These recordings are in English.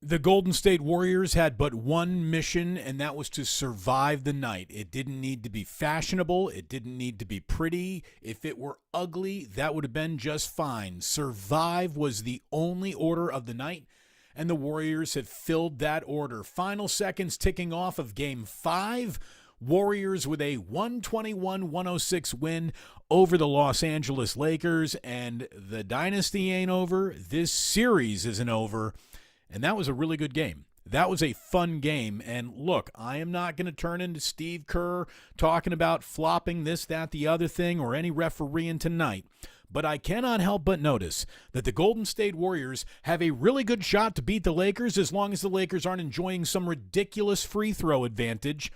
The Golden State Warriors had but one mission, and that was to survive the night. It didn't need to be fashionable. It didn't need to be pretty. If it were ugly, that would have been just fine. Survive was the only order of the night, and the Warriors have filled that order. Final seconds ticking off of Game 5. Warriors with a 121-106 win over the Los Angeles Lakers, and the dynasty ain't over. This series isn't over. And that was a really good game. That was a fun game. And look, I am not going to turn into Steve Kerr talking about flopping this, that, the other thing, or any refereeing tonight. But I cannot help but notice that the Golden State Warriors have a really good shot to beat the Lakers as long as the Lakers aren't enjoying some ridiculous free throw advantage.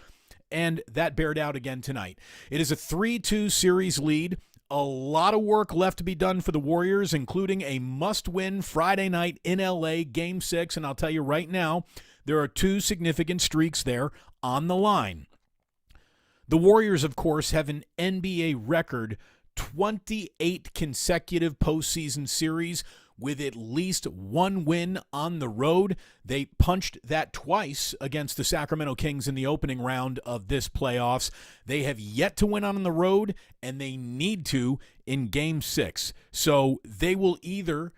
And that bared out again tonight. It is a 3-2 series lead. A lot of work left to be done for the Warriors, including a must-win Friday night in L.A. Game 6. And I'll tell you right now, there are two significant streaks there on the line. The Warriors, of course, have an NBA record 28 consecutive postseason series with at least one win on the road. They punched that twice against the Sacramento Kings in the opening round of this playoffs. They have yet to win on the road, and they need to in Game 6. So they will either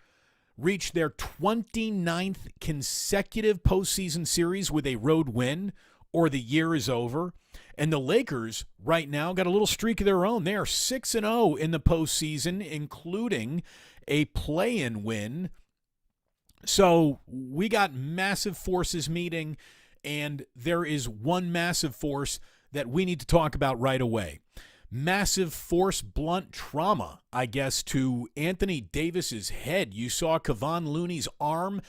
reach their 29th consecutive postseason series with a road win, or the year is over. And the Lakers right now got a little streak of their own. They are 6-0 in the postseason, including a play-in win. So we got massive forces meeting, and there is one massive force that we need to talk about right away. Massive force blunt trauma, I guess, to Anthony Davis's head. You saw Kevon Looney's arm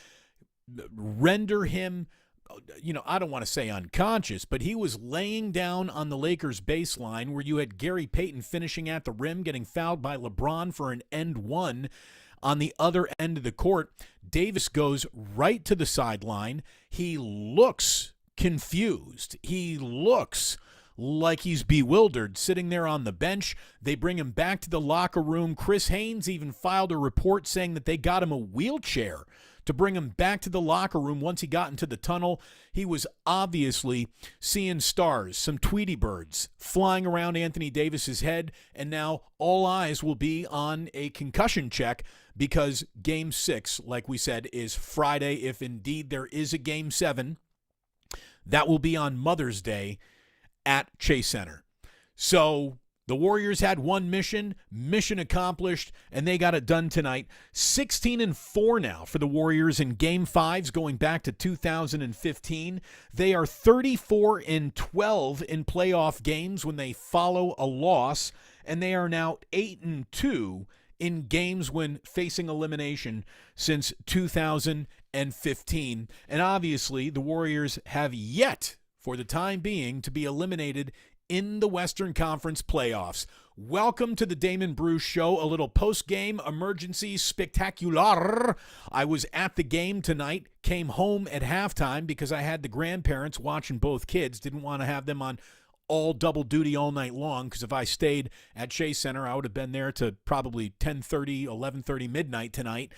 render him, I don't want to say unconscious, but he was laying down on the Lakers baseline where you had Gary Payton finishing at the rim, getting fouled by LeBron for an end one. On the other end of the court, Davis goes right to the sideline. He looks confused. He looks like he's bewildered, sitting there on the bench. They bring him back to the locker room. Chris Haynes even filed a report saying that they got him a wheelchair to bring him back to the locker room once he got into the tunnel. He was obviously seeing stars, some Tweety birds flying around Anthony Davis's head, and now all eyes will be on a concussion check because Game 6, like we said, is Friday. If indeed there is a Game 7, that will be on Mother's Day at Chase Center. So the Warriors had one mission accomplished, and they got it done tonight. 16-4 now for the Warriors in Game 5s going back to 2015. They are 34-12 in playoff games when they follow a loss, and they are now 8-2 in games when facing elimination since 2015. And obviously, the Warriors have yet, for the time being, to be eliminated in the Western Conference playoffs. Welcome to the Damon Bruce Show, a little post-game emergency spectacular. I was at the game tonight, came home at halftime because I had the grandparents watching both kids, didn't want to have them on all double duty all night long, because if I stayed at Chase Center, I would have been there to probably 10:30, 11:30, midnight tonight.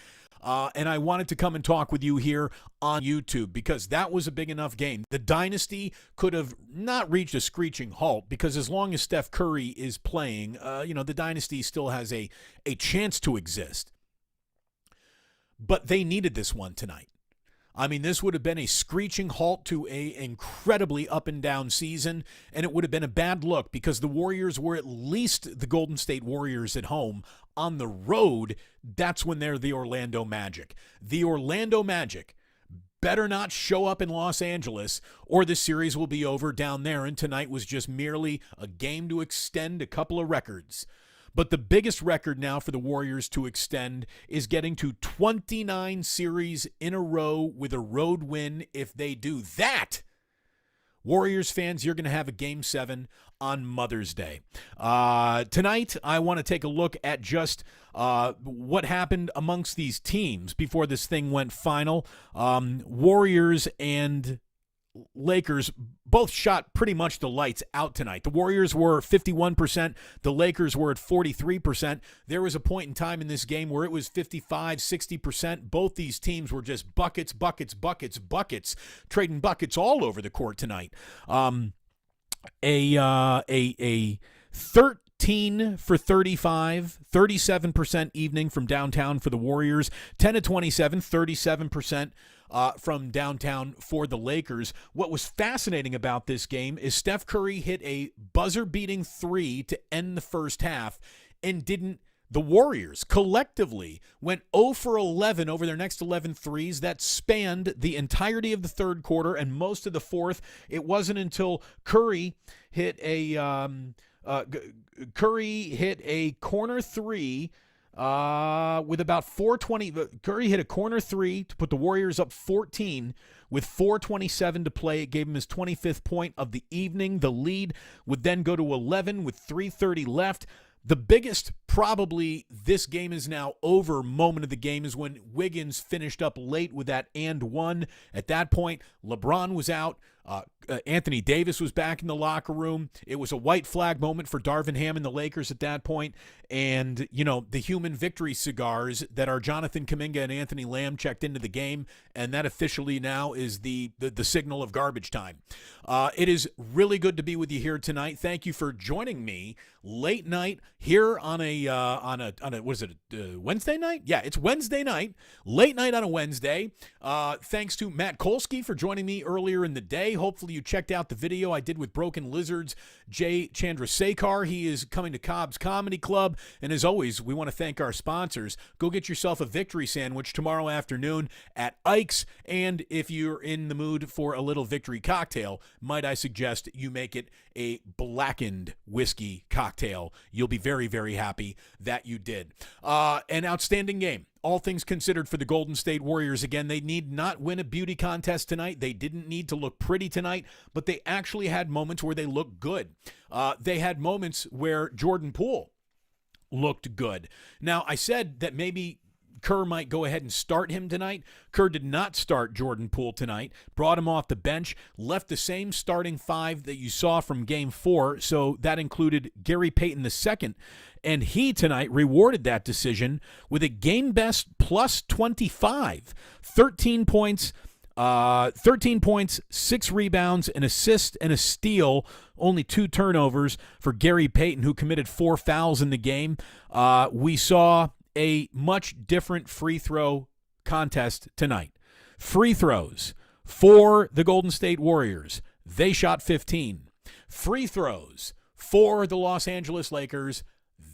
And I wanted to come and talk with you here on YouTube because that was a big enough game. The dynasty could have not reached a screeching halt because as long as Steph Curry is playing, the dynasty still has a chance to exist. But they needed this one tonight. I mean, this would have been a screeching halt to an incredibly up and down season, and it would have been a bad look because the Warriors were at least the Golden State Warriors at home. On the road, that's when they're the Orlando Magic. The Orlando Magic better not show up in Los Angeles or the series will be over down there, and tonight was just merely a game to extend a couple of records. But the biggest record now for the Warriors to extend is getting to 29 series in a row with a road win. If they do that, Warriors fans, you're going to have a Game 7 on Mother's Day. Tonight, I want to take a look at just what happened amongst these teams before this thing went final. Warriors and Lakers both shot pretty much the lights out tonight. The Warriors were 51%. The Lakers were at 43%. There was a point in time in this game where it was 55, 60%. Both these teams were just buckets, trading buckets all over the court tonight. A 13 for 35, 37% evening from downtown for the Warriors, 10 to 27, 37% from downtown for the Lakers. What was fascinating about this game is Steph Curry hit a buzzer-beating three to end the first half and didn't. The Warriors collectively went 0 for 11 over their next 11 threes. That spanned the entirety of the third quarter and most of the fourth. It wasn't until Curry hit a corner three with about 4:20. Curry hit a corner three to put the Warriors up 14 with 4:27 to play. It gave him his 25th point of the evening. The lead would then go to 11 with 3:30 left. The biggest, probably, this game is now over moment of the game is when Wiggins finished up late with that and one. At that point, LeBron was out. Anthony Davis was back in the locker room. It was a white flag moment for Darvin Ham and the Lakers at that point. And, you know, the human victory cigars that are Jonathan Kuminga and Anthony Lamb checked into the game, and that officially now is the signal of garbage time. It is really good to be with you here tonight. Thank you for joining me late night here on a what is it, Wednesday night? Yeah, it's Wednesday night, late night on a Wednesday. Thanks to Matt Kolsky for joining me earlier in the day. Hopefully you checked out the video I did with Broken Lizards, Jay Chandrasekhar. He is coming to Cobb's Comedy Club. And as always, we want to thank our sponsors. Go get yourself a victory sandwich tomorrow afternoon at Ike's. And if you're in the mood for a little victory cocktail, might I suggest you make it a blackened whiskey cocktail. You'll be very, very happy that you did. An outstanding game. All things considered for the Golden State Warriors. Again, they need not win a beauty contest tonight. They didn't need to look pretty tonight, but they actually had moments where they looked good. They had moments where Jordan Poole looked good. Now, I said that maybe Kerr might go ahead and start him tonight. Kerr did not start Jordan Poole tonight, brought him off the bench, left the same starting five that you saw from Game 4, so that included Gary Payton II, and he tonight rewarded that decision with a game-best plus 25, 13 points, 6 rebounds, an assist, and a steal, only 2 turnovers for Gary Payton, who committed 4 fouls in the game. We saw a much different free throw contest tonight. Free throws for the Golden State Warriors, they shot 15. Free throws for the Los Angeles Lakers,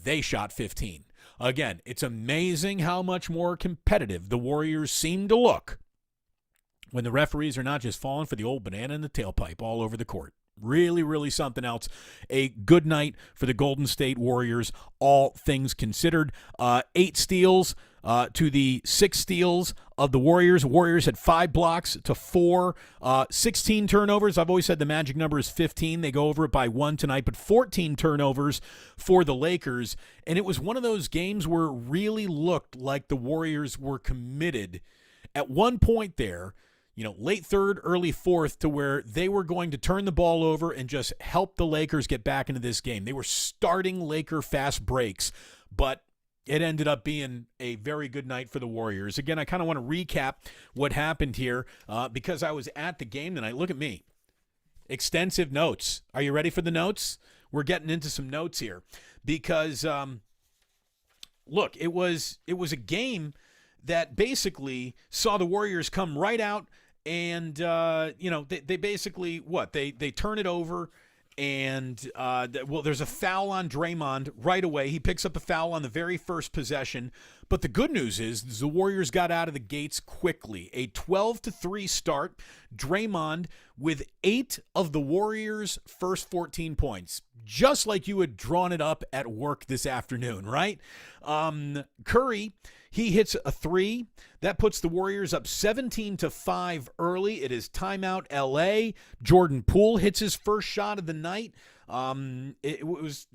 they shot 15. Again, it's amazing how much more competitive the Warriors seem to look when the referees are not just falling for the old banana in the tailpipe all over the court. Really, really something else. A good night for the Golden State Warriors, all things considered. 8 steals to the 6 steals of the Warriors. Warriors had 5 blocks to 4. 16 turnovers. I've always said the magic number is 15. They go over it by 1 tonight, but 14 turnovers for the Lakers. And it was one of those games where it really looked like the Warriors were committed at one point there, late third, early fourth, to where they were going to turn the ball over and just help the Lakers get back into this game. They were starting Laker fast breaks, but it ended up being a very good night for the Warriors. Again, I kind of want to recap what happened here because I was at the game tonight. Look at me. Extensive notes. Are you ready for the notes? We're getting into some notes here because, look, it was a game that basically saw the Warriors come right out. And, they basically, they turn it over and, there's a foul on Draymond right away. He picks up a foul on the very first possession. But the good news is the Warriors got out of the gates quickly. A 12-3 start. Draymond with 8 of the Warriors' first 14 points. Just like you had drawn it up at work this afternoon, right? Curry, he hits a 3. That puts the Warriors up 17-5 early. It is timeout LA. Jordan Poole hits his first shot of the night. It was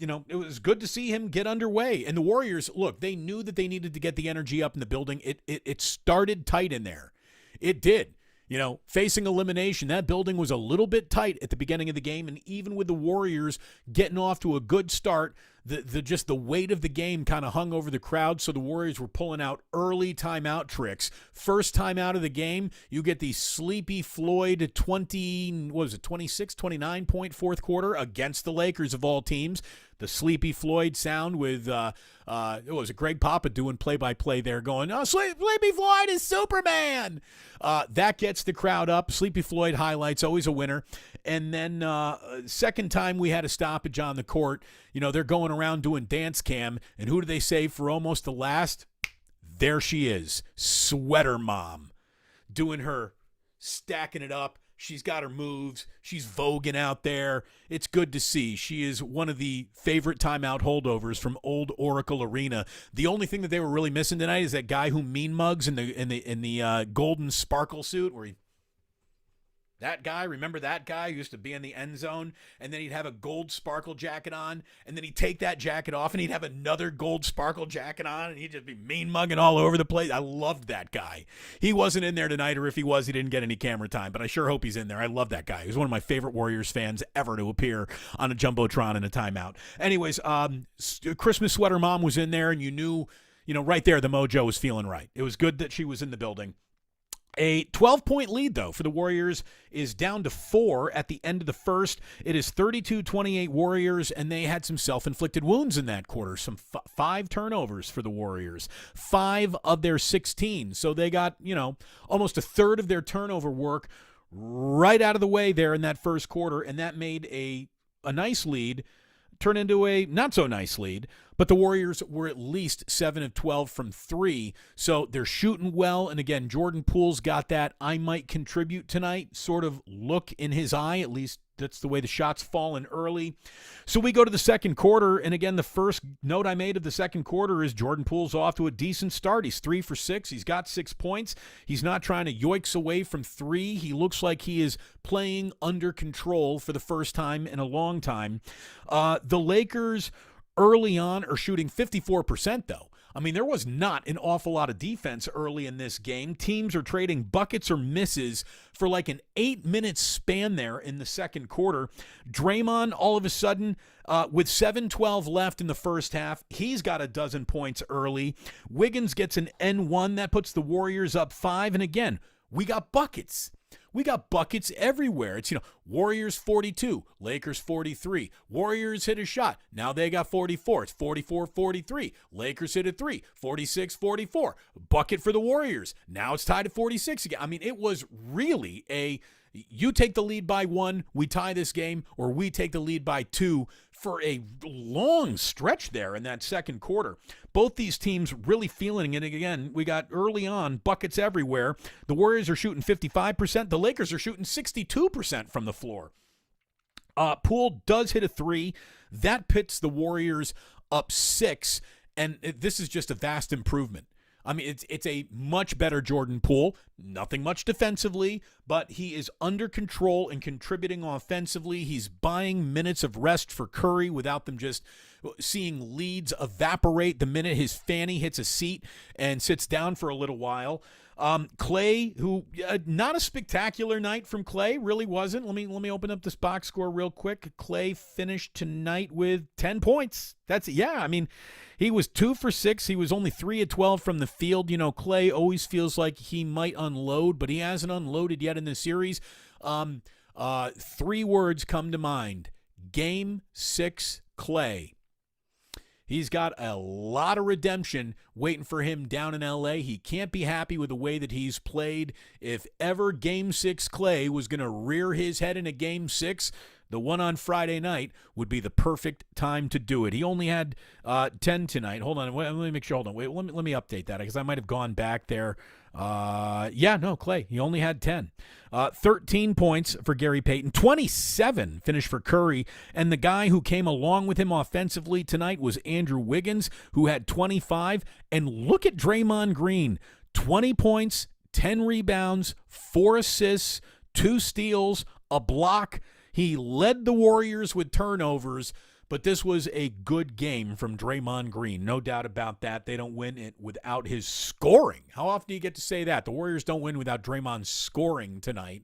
good to see him get underway. And the Warriors, look, they knew that they needed to get the energy up in the building. It started tight in there. It did. Facing elimination, that building was a little bit tight at the beginning of the game, and even with the Warriors getting off to a good start, the weight of the game kind of hung over the crowd, so the Warriors were pulling out early timeout tricks. First time out of the game, you get the Sleepy Floyd 26, 29 point fourth quarter against the Lakers of all teams. The Sleepy Floyd sound with, it was Greg Papa doing play-by-play there going, oh, Sleepy Floyd is Superman. That gets the crowd up. Sleepy Floyd highlights, always a winner. And then second time we had a stoppage on the court, they're going around doing dance cam. And who do they say for almost the last? There she is, Sweater Mom, doing her, stacking it up. She's got her moves. She's voguing out there. It's good to see. She is one of the favorite timeout holdovers from Old Oracle Arena. The only thing that they were really missing tonight is that guy who mean mugs in the golden sparkle suit, where that guy, remember that guy who used to be in the end zone, and then he'd have a gold sparkle jacket on, and then he'd take that jacket off, and he'd have another gold sparkle jacket on, and he'd just be mean mugging all over the place. I loved that guy. He wasn't in there tonight, or if he was, he didn't get any camera time, but I sure hope he's in there. I love that guy. He was one of my favorite Warriors fans ever to appear on a Jumbotron in a timeout. Anyways, Christmas Sweater Mom was in there, and you knew, right there, the mojo was feeling right. It was good that she was in the building. A 12-point lead, though, for the Warriors is down to 4 at the end of the first. It is 32-28 Warriors, and they had some self-inflicted wounds in that quarter. Some 5 turnovers for the Warriors, 5 of their 16. So they got, almost a third of their turnover work right out of the way there in that first quarter, and that made a nice lead turn into a not-so-nice lead. But the Warriors were at least 7 of 12 from 3, so they're shooting well. And again, Jordan Poole's got that I might contribute tonight sort of look in his eye. At least that's the way the shots fallen early. So we go to the second quarter, and again, the first note I made of the second quarter is Jordan Poole's off to a decent start. He's 3 for 6. He's got 6 points. He's not trying to yoinks away from 3. He looks like he is playing under control for the first time in a long time. The Lakers early on are shooting 54%, though. I mean, there was not an awful lot of defense early in this game. Teams are trading buckets or misses for like an 8-minute span there in the second quarter. Draymond, all of a sudden, with 7:12 left in the first half, he's got a dozen points early. Wiggins gets an N1. That puts the Warriors up 5. And again, we got buckets. We got buckets everywhere. It's, Warriors 42, Lakers 43. Warriors hit a shot. Now they got 44. It's 44-43. Lakers hit a 3, 46-44. Bucket for the Warriors. Now it's tied at 46 again. I mean, it was really you take the lead by 1, we tie this game, or we take the lead by 2 for a long stretch there in that second quarter. Both these teams really feeling it. Again, we got early on buckets everywhere. The Warriors are shooting 55%. The Lakers are shooting 62% from the floor. Poole does hit a 3. That pits the Warriors up 6, and this is just a vast improvement. I mean, it's a much better Jordan Poole. Nothing much defensively, but he is under control and contributing offensively. He's buying minutes of rest for Curry without them just seeing leads evaporate the minute his fanny hits a seat and sits down for a little while. Clay, who not a spectacular night from Clay, really wasn't. Let me open up this box score real quick. Clay finished tonight with 10 points. I mean, he was 2 for 6. He was only 3 of 12 from the field. Clay always feels like he might unload, but he hasn't unloaded yet in this series. 3 words come to mind. Game 6 Clay. He's got a lot of redemption waiting for him down in L.A. He can't be happy with the way that he's played. If ever Game 6 Clay was going to rear his head in a Game 6, the one on Friday night would be the perfect time to do it. He only had 10 tonight. Hold on. Let me make sure. Hold on. Wait, let me update that because I might have gone back there. Clay. He only had 10. 13 points for Gary Payton. 27 finished for Curry. And the guy who came along with him offensively tonight was Andrew Wiggins, who had 25. And look at Draymond Green. 20 points, 10 rebounds, 4 assists, 2 steals, a block. He led the Warriors with turnovers, But this was a good game from Draymond Green. No doubt about that. They don't win it without his scoring. How often do you get to say that? The Warriors don't win without Draymond scoring tonight.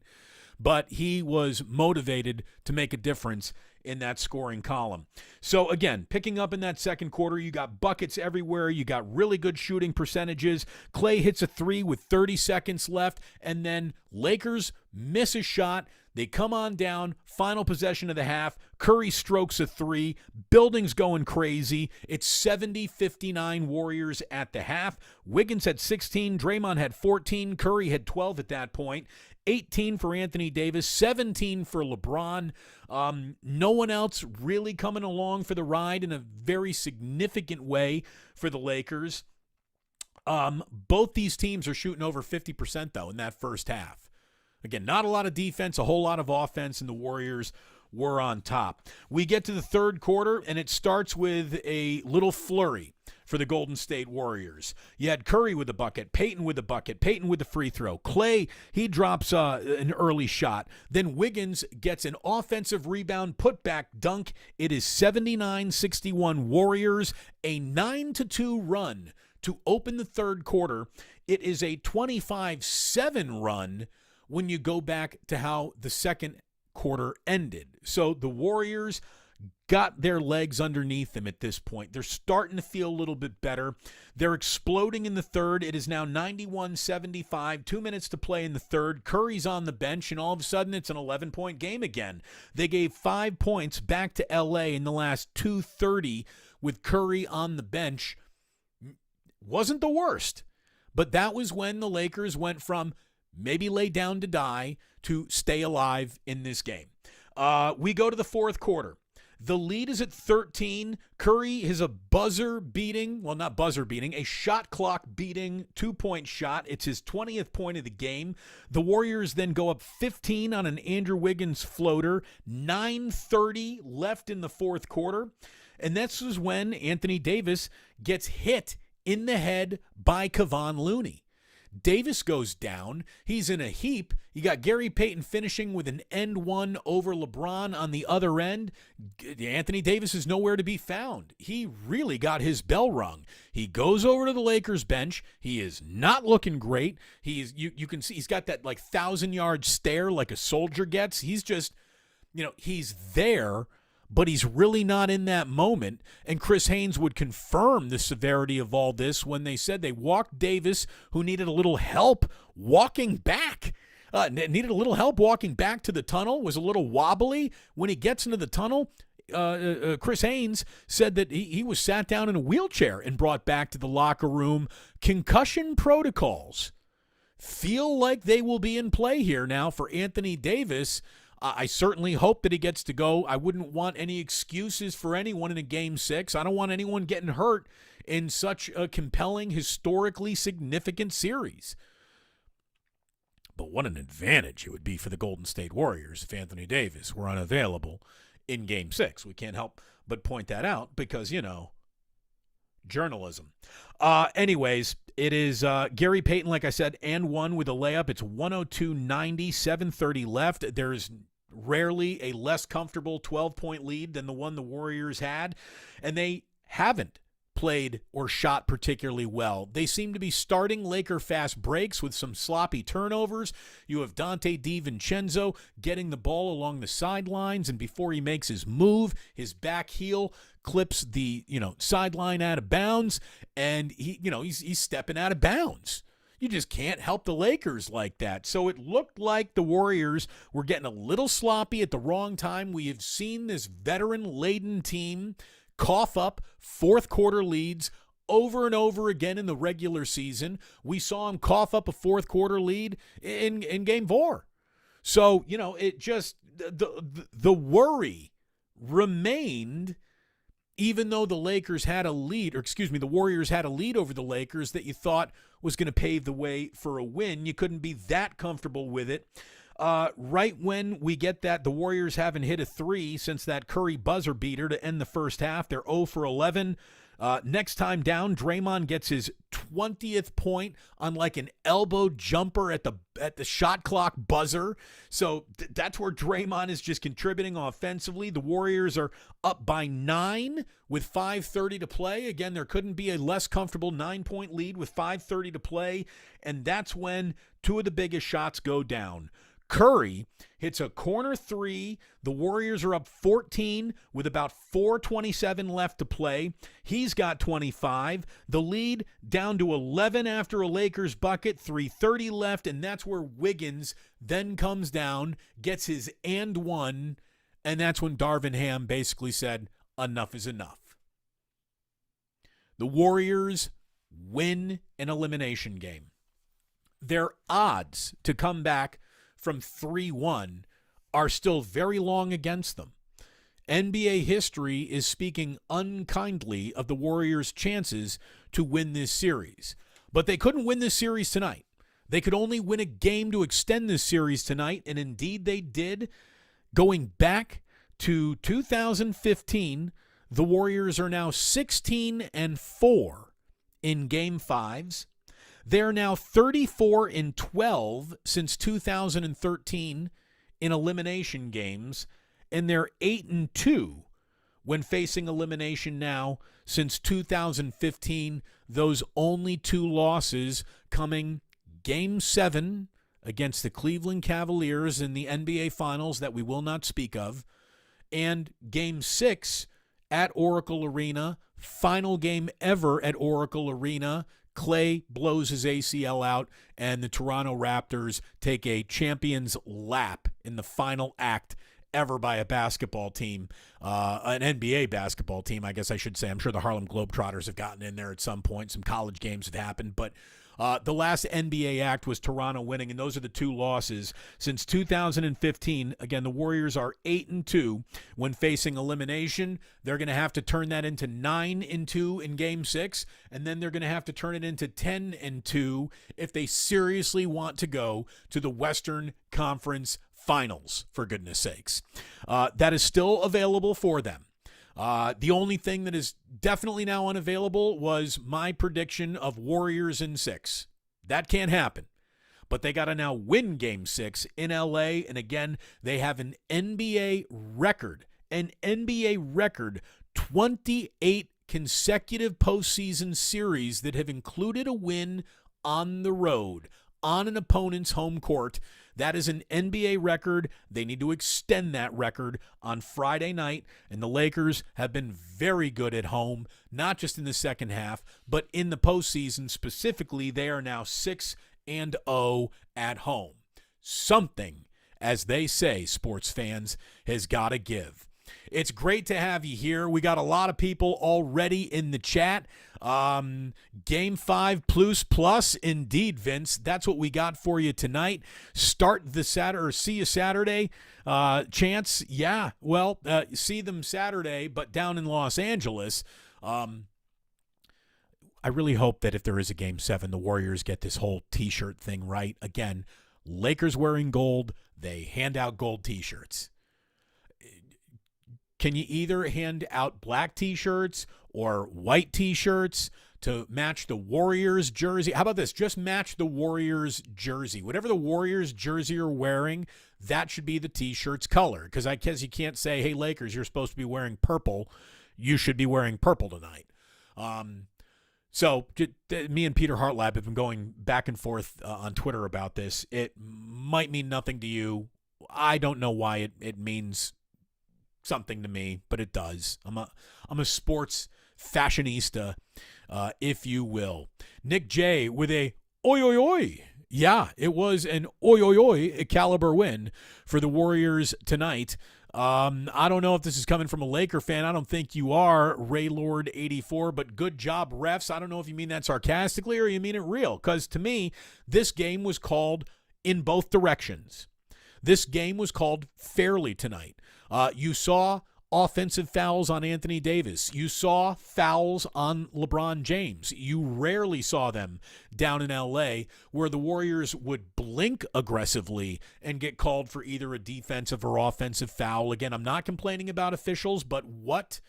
But he was motivated to make a difference in that scoring column. So again, picking up in that second quarter, you got buckets everywhere. You got really good shooting percentages. Klay hits a three with 30 seconds left, and then Lakers miss a shot. They come on down, final possession of the half. Curry strokes a three. Building's going crazy. It's 70-59 Warriors at the half. Wiggins had 16. Draymond had 14. Curry had 12 at that point. 18 for Anthony Davis, 17 for LeBron. No one else really coming along for the ride in a very significant way for the Lakers. Both these teams are shooting over 50%, though, in that first half. Again, not a lot of defense, a whole lot of offense, and the Warriors were on top. We get to the third quarter, and it starts with a little flurry for the Golden State Warriors. You had Curry with a bucket, Payton with a bucket, Payton with the free throw. Klay, he drops an early shot. Then Wiggins gets an offensive rebound, putback dunk. It is 79-61 Warriors, a 9-2 run to open the third quarter. It is a 25-7 run when you go back to how the second quarter ended. So the Warriors got their legs underneath them at this point. They're starting to feel a little bit better. They're exploding in the third. It is now 91-75, 2 minutes to play in the third. Curry's on the bench, and all of a sudden it's an 11-point game again. They gave 5 points back to LA in the last 2:30 with Curry on the bench. Wasn't the worst, but that was when the Lakers went from maybe lay down to die to stay alive in this game. We go to the fourth quarter. The lead is at 13. Curry has a a shot clock beating 2-point shot. It's his 20th point of the game. The Warriors then go up 15 on an Andrew Wiggins floater. 9:30 left in the fourth quarter. And this is when Anthony Davis gets hit in the head by Kevon Looney. Davis goes down. He's in a heap. You got Gary Payton finishing with an end one over LeBron on the other end. Anthony Davis is nowhere to be found. He really got his bell rung. He goes over to the Lakers bench. He is not looking great. You can see he's got that like 1,000-yard stare like a soldier gets. He's just, he's there, but he's really not in that moment. And Chris Haynes would confirm the severity of all this when they said they walked Davis, who needed a little help walking back. Needed a little help walking back to the tunnel, was a little wobbly. When he gets into the tunnel, Chris Haynes said that he was sat down in a wheelchair and brought back to the locker room. Concussion protocols feel like they will be in play here now for Anthony Davis. I certainly hope that he gets to go. I wouldn't want any excuses for anyone in a Game 6. I don't want anyone getting hurt in such a compelling, historically significant series. But what an advantage it would be for the Golden State Warriors if Anthony Davis were unavailable in Game 6. We can't help but point that out because, journalism. Anyways, it is Gary Payton, like I said, and one with a layup. It's 102-90, 7:30 left. There's rarely a less comfortable 12-point lead than the one the Warriors had, and they haven't played or shot particularly well. They seem to be starting Laker fast breaks with some sloppy turnovers. You have Dante DiVincenzo getting the ball along the sidelines, and before he makes his move, his back heel clips the sideline out of bounds, and he's stepping out of bounds. You just can't help the Lakers like that. So it looked like the Warriors were getting a little sloppy at the wrong time. We have seen this veteran-laden team cough up fourth quarter leads over and over again in the regular season. We saw him cough up a fourth quarter lead in Game 4. So, it just the worry remained, even though the Warriors had a lead over the Lakers that you thought was going to pave the way for a win. You couldn't be that comfortable with it. Right when we get that, the Warriors haven't hit a three since that Curry buzzer beater to end the first half. They're 0 for 11. Next time down, Draymond gets his 20th point on like an elbow jumper at the shot clock buzzer. So that's where Draymond is just contributing offensively. The Warriors are up by 9 with 5:30 to play. Again, there couldn't be a less comfortable 9-point lead with 5:30 to play. And that's when two of the biggest shots go down. Curry hits a corner three. The Warriors are up 14 with about 4:27 left to play. He's got 25. The lead down to 11 after a Lakers bucket, 3:30 left, and that's where Wiggins then comes down, gets his and one, and that's when Darvin Ham basically said, enough is enough. The Warriors win an elimination game. Their odds to come back from 3-1 are still very long against them. NBA history is speaking unkindly of the Warriors' chances to win this series. But they couldn't win this series tonight. They could only win a game to extend this series tonight, and indeed they did. Going back to 2015, the Warriors are now 16-4 in Game 5s. They're now 34-12 since 2013 in elimination games, and they're 8-2 when facing elimination now since 2015. Those only two losses coming Game 7 against the Cleveland Cavaliers in the NBA Finals that we will not speak of, and Game 6 at Oracle Arena, final game ever at Oracle Arena. Clay blows his ACL out, and the Toronto Raptors take a champion's lap in the final act ever by a basketball team, an NBA basketball team, I guess I should say. I'm sure the Harlem Globetrotters have gotten in there at some point. Some college games have happened, but the last NBA act was Toronto winning, and those are the two losses since 2015. Again, the Warriors are 8-2 when facing elimination. They're going to have to turn that into 9-2 in Game 6, and then they're going to have to turn it into 10-2 if they seriously want to go to the Western Conference Finals, for goodness sakes. That is still available for them. The only thing that is definitely now unavailable was my prediction of Warriors in 6. That can't happen. But they got to now win Game 6 in LA. And again, they have an NBA record, 28 consecutive postseason series that have included a win on the road, on an opponent's home court. That is an NBA record. They need to extend that record on Friday night, and the Lakers have been very good at home, not just in the second half, but in the postseason specifically. They are now 6-0 at home. Something, as they say, sports fans, has got to give. It's great to have you here. We got a lot of people already in the chat. Game 5 plus, indeed, Vince. That's what we got for you tonight. Start the Saturday, or see you Saturday. Chance, yeah. Well, see them Saturday, but down in Los Angeles. I really hope that if there is a Game 7, the Warriors get this whole T-shirt thing right. Again, Lakers wearing gold. They hand out gold T-shirts. Can you either hand out black T-shirts or white T-shirts to match the Warriors jersey? How about this? Just match the Warriors jersey. Whatever the Warriors jersey are wearing, that should be the T-shirt's color. Because I guess you can't say, hey, Lakers, you're supposed to be wearing purple. You should be wearing purple tonight. So me and Peter Hartlab have been going back and forth on Twitter about this. It might mean nothing to you. I don't know why it means something to me, but it does. I'm a sports fashionista, if you will. Nick J with a oi oi oi. Yeah, it was an oi oi oi caliber win for the Warriors tonight. I don't know if this is coming from a Laker fan. I don't think you are, Raylord84, but good job, refs. I don't know if you mean that sarcastically or you mean it real, because to me, this game was called in both directions. This game was called fairly tonight. You saw offensive fouls on Anthony Davis. You saw fouls on LeBron James. You rarely saw them down in L.A. where the Warriors would blink aggressively and get called for either a defensive or offensive foul. Again, I'm not complaining about officials, but what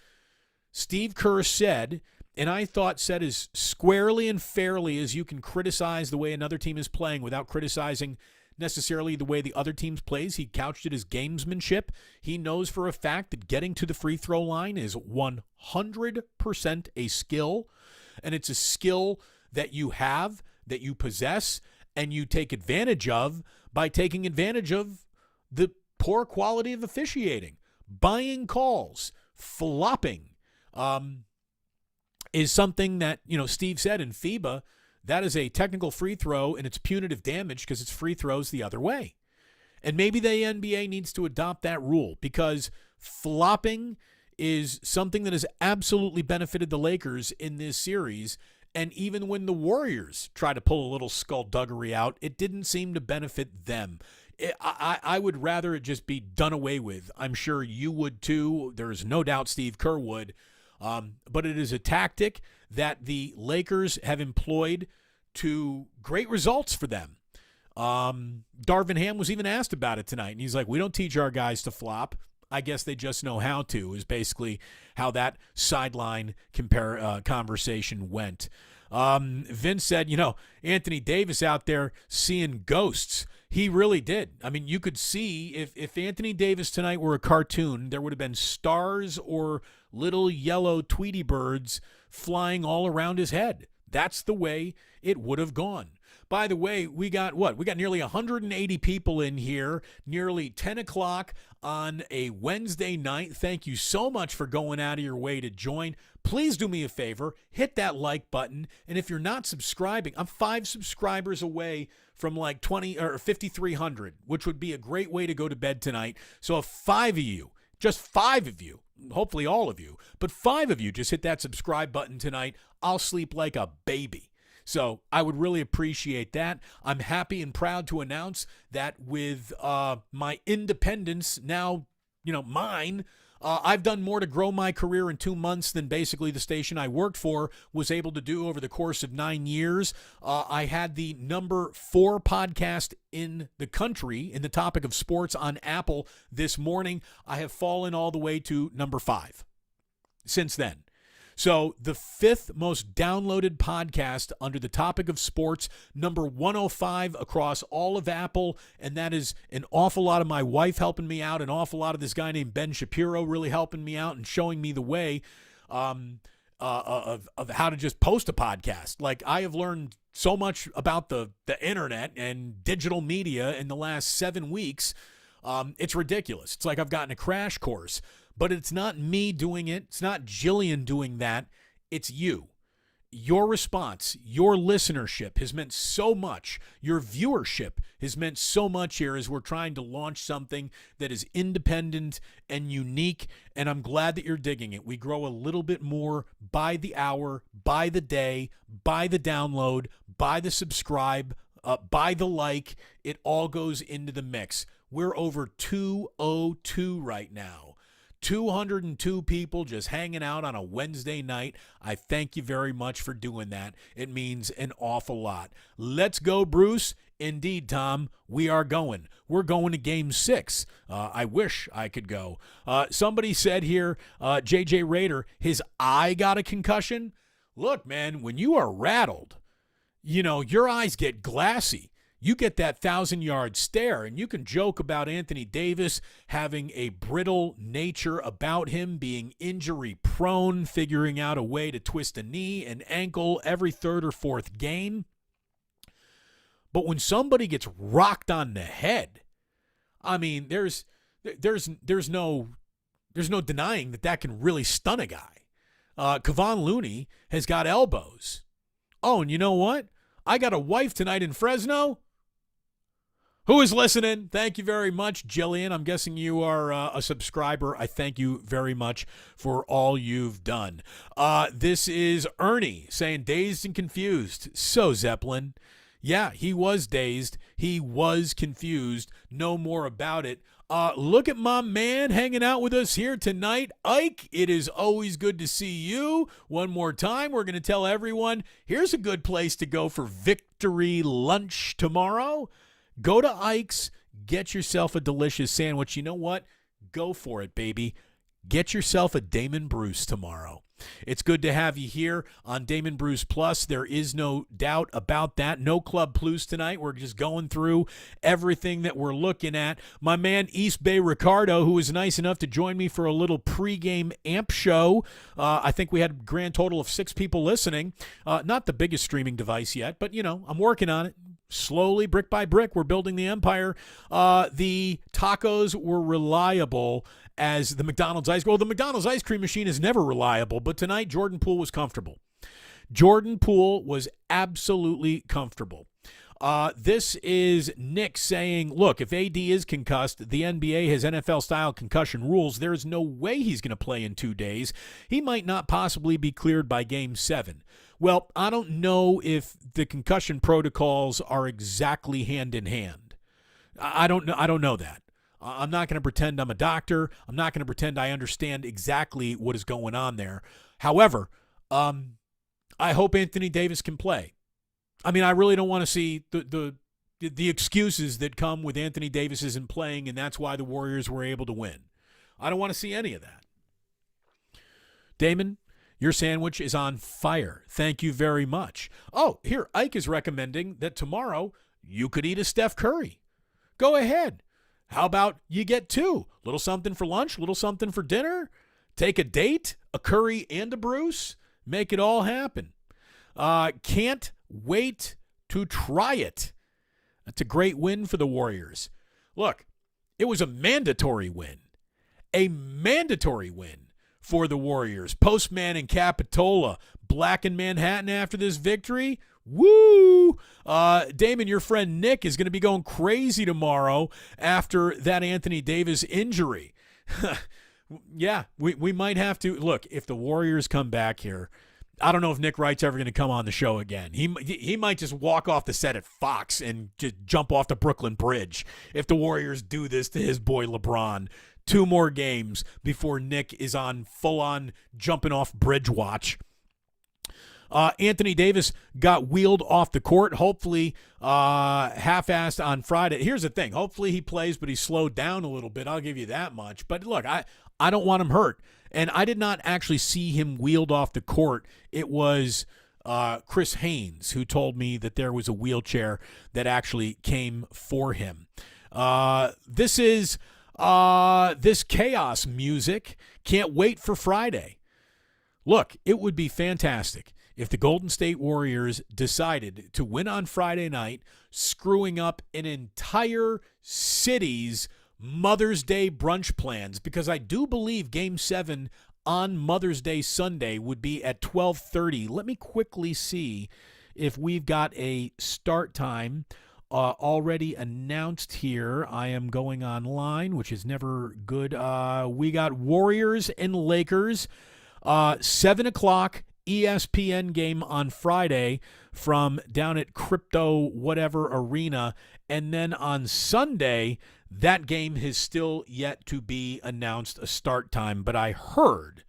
Steve Kerr said and I thought said as squarely and fairly as you can criticize the way another team is playing without criticizing necessarily the way the other team plays. He couched it as gamesmanship. He knows for a fact that getting to the free throw line is 100% a skill, and it's a skill that you have, that you possess, and you take advantage of by taking advantage of the poor quality of officiating. Buying calls, flopping, is something that, Steve said in FIBA, that is a technical free throw, and it's punitive damage because it's free throws the other way. And maybe the NBA needs to adopt that rule, because flopping is something that has absolutely benefited the Lakers in this series. And even when the Warriors try to pull a little skullduggery out, it didn't seem to benefit them. I would rather it just be done away with. I'm sure you would too. There's no doubt Steve Kerr would. But it is a tactic that the Lakers have employed to great results for them. Darvin Ham was even asked about it tonight, and he's like, we don't teach our guys to flop. I guess they just know how to, is basically how that sideline conversation went. Vince said, Anthony Davis out there seeing ghosts. He really did. I mean, you could see if Anthony Davis tonight were a cartoon, there would have been stars or little yellow Tweety birds flying all around his head. That's the way it would have gone. By the way, we got nearly 180 people in here, nearly 10 o'clock on a Wednesday night. Thank you so much for going out of your way to join. Please do me a favor, hit that like button. And if you're not subscribing, I'm 5 subscribers away from like 20 or 5,300, which would be a great way to go to bed tonight. So if 5 of you, just 5 of you, hopefully all of you, but 5 of you just hit that subscribe button tonight, I'll sleep like a baby. So I would really appreciate that. I'm happy and proud to announce that with my independence now, mine, I've done more to grow my career in 2 months than basically the station I worked for was able to do over the course of 9 years. I had the number 4 podcast in the country in the topic of sports on Apple this morning. I have fallen all the way to number 5 since then. So the 5th most downloaded podcast under the topic of sports, number 105 across all of Apple, and that is an awful lot of my wife helping me out, an awful lot of this guy named Ben Shapiro really helping me out and showing me the way of how to just post a podcast. Like, I have learned so much about the internet and digital media in the last 7 weeks. It's ridiculous. It's like I've gotten a crash course. But it's not me doing it. It's not Jillian doing that. It's you. Your response, your listenership has meant so much. Your viewership has meant so much here as we're trying to launch something that is independent and unique, and I'm glad that you're digging it. We grow a little bit more by the hour, by the day, by the download, by the subscribe, by the like. It all goes into the mix. We're over 202 right now. 202 people just hanging out on a Wednesday night. I thank you very much for doing that. It means an awful lot. Let's go, Bruce. Indeed, Tom, we are going. We're going to Game 6. I wish I could go. Somebody said here, JJ Rader, his eye got a concussion. Look, man, when you are rattled, your eyes get glassy. You get that 1,000-yard stare, and you can joke about Anthony Davis having a brittle nature about him, being injury-prone, figuring out a way to twist a knee and ankle every 3rd or 4th game. But when somebody gets rocked on the head, I mean, there's no denying that can really stun a guy. Kevon Looney has got elbows. Oh, and you know what? I got a wife tonight in Fresno. Who is listening? Thank you very much, Jillian. I'm guessing you are a subscriber. I thank you very much for all you've done. This is Ernie saying dazed and confused. So, Zeppelin. Yeah, he was dazed. He was confused. No more about it. Look at my man hanging out with us here tonight. Ike, it is always good to see you. One more time, we're going to tell everyone, here's a good place to go for victory lunch tomorrow. Go to Ike's, get yourself a delicious sandwich. You know what? Go for it, baby. Get yourself a Damon Bruce tomorrow. It's good to have you here on Damon Bruce Plus. There is no doubt about that. No Club Plus tonight. We're just going through everything that we're looking at. My man East Bay Ricardo, who was nice enough to join me for a little pregame amp show. I think we had a grand total of 6 people listening. Not the biggest streaming device yet, but, I'm working on it. Slowly, brick by brick, we're building the empire. The tacos were reliable as the McDonald's ice cream. Well, the McDonald's ice cream machine is never reliable, but tonight Jordan Poole was comfortable. Jordan Poole was absolutely comfortable. This is Nick saying, look, if AD is concussed, the NBA has NFL-style concussion rules. There is no way he's going to play in 2 days. He might not possibly be cleared by Game 7. Well, I don't know if the concussion protocols are exactly hand in hand. I don't know that. I'm not going to pretend I'm a doctor. I'm not going to pretend I understand exactly what is going on there. However, I hope Anthony Davis can play. I mean, I really don't want to see the excuses that come with Anthony Davis isn't playing, and that's why the Warriors were able to win. I don't want to see any of that. Damon, your sandwich is on fire. Thank you very much. Oh, here, Ike is recommending that tomorrow you could eat a Steph Curry. Go ahead. How about you get 2? Little something for lunch, little something for dinner. Take a date, a Curry and a Bruce. Make it all happen. Can't wait to try it. That's a great win for the Warriors. Look, it was a mandatory win. A mandatory win for the Warriors. Postman and Capitola black in Manhattan after this victory. Woo! Damon, your friend Nick is going to be going crazy tomorrow after that Anthony Davis injury. Yeah, we might have to. Look, if the Warriors come back here, I don't know if Nick Wright's ever going to come on the show again. He might just walk off the set at Fox and just jump off the Brooklyn Bridge if the Warriors do this to his boy LeBron. 2 more games before Nick is on full-on jumping off bridge watch. Anthony Davis got wheeled off the court, hopefully half-assed on Friday. Here's the thing. Hopefully he plays, but he's slowed down a little bit. I'll give you that much. But look, I don't want him hurt. And I did not actually see him wheeled off the court. It was Chris Haynes who told me that there was a wheelchair that actually came for him. This is this chaos music. Can't wait for Friday. Look, it would be fantastic if the Golden State Warriors decided to win on Friday night, screwing up an entire city's Mother's Day brunch plans, because I do believe Game 7 on Mother's Day Sunday would be at 12:30. Let me quickly see if we've got a start time already announced here. I am going online, which is never good. We got Warriors and Lakers, 7 o'clock ESPN game on Friday from down at Crypto whatever arena. And then on Sunday, that game has still yet to be announced a start time, but I heard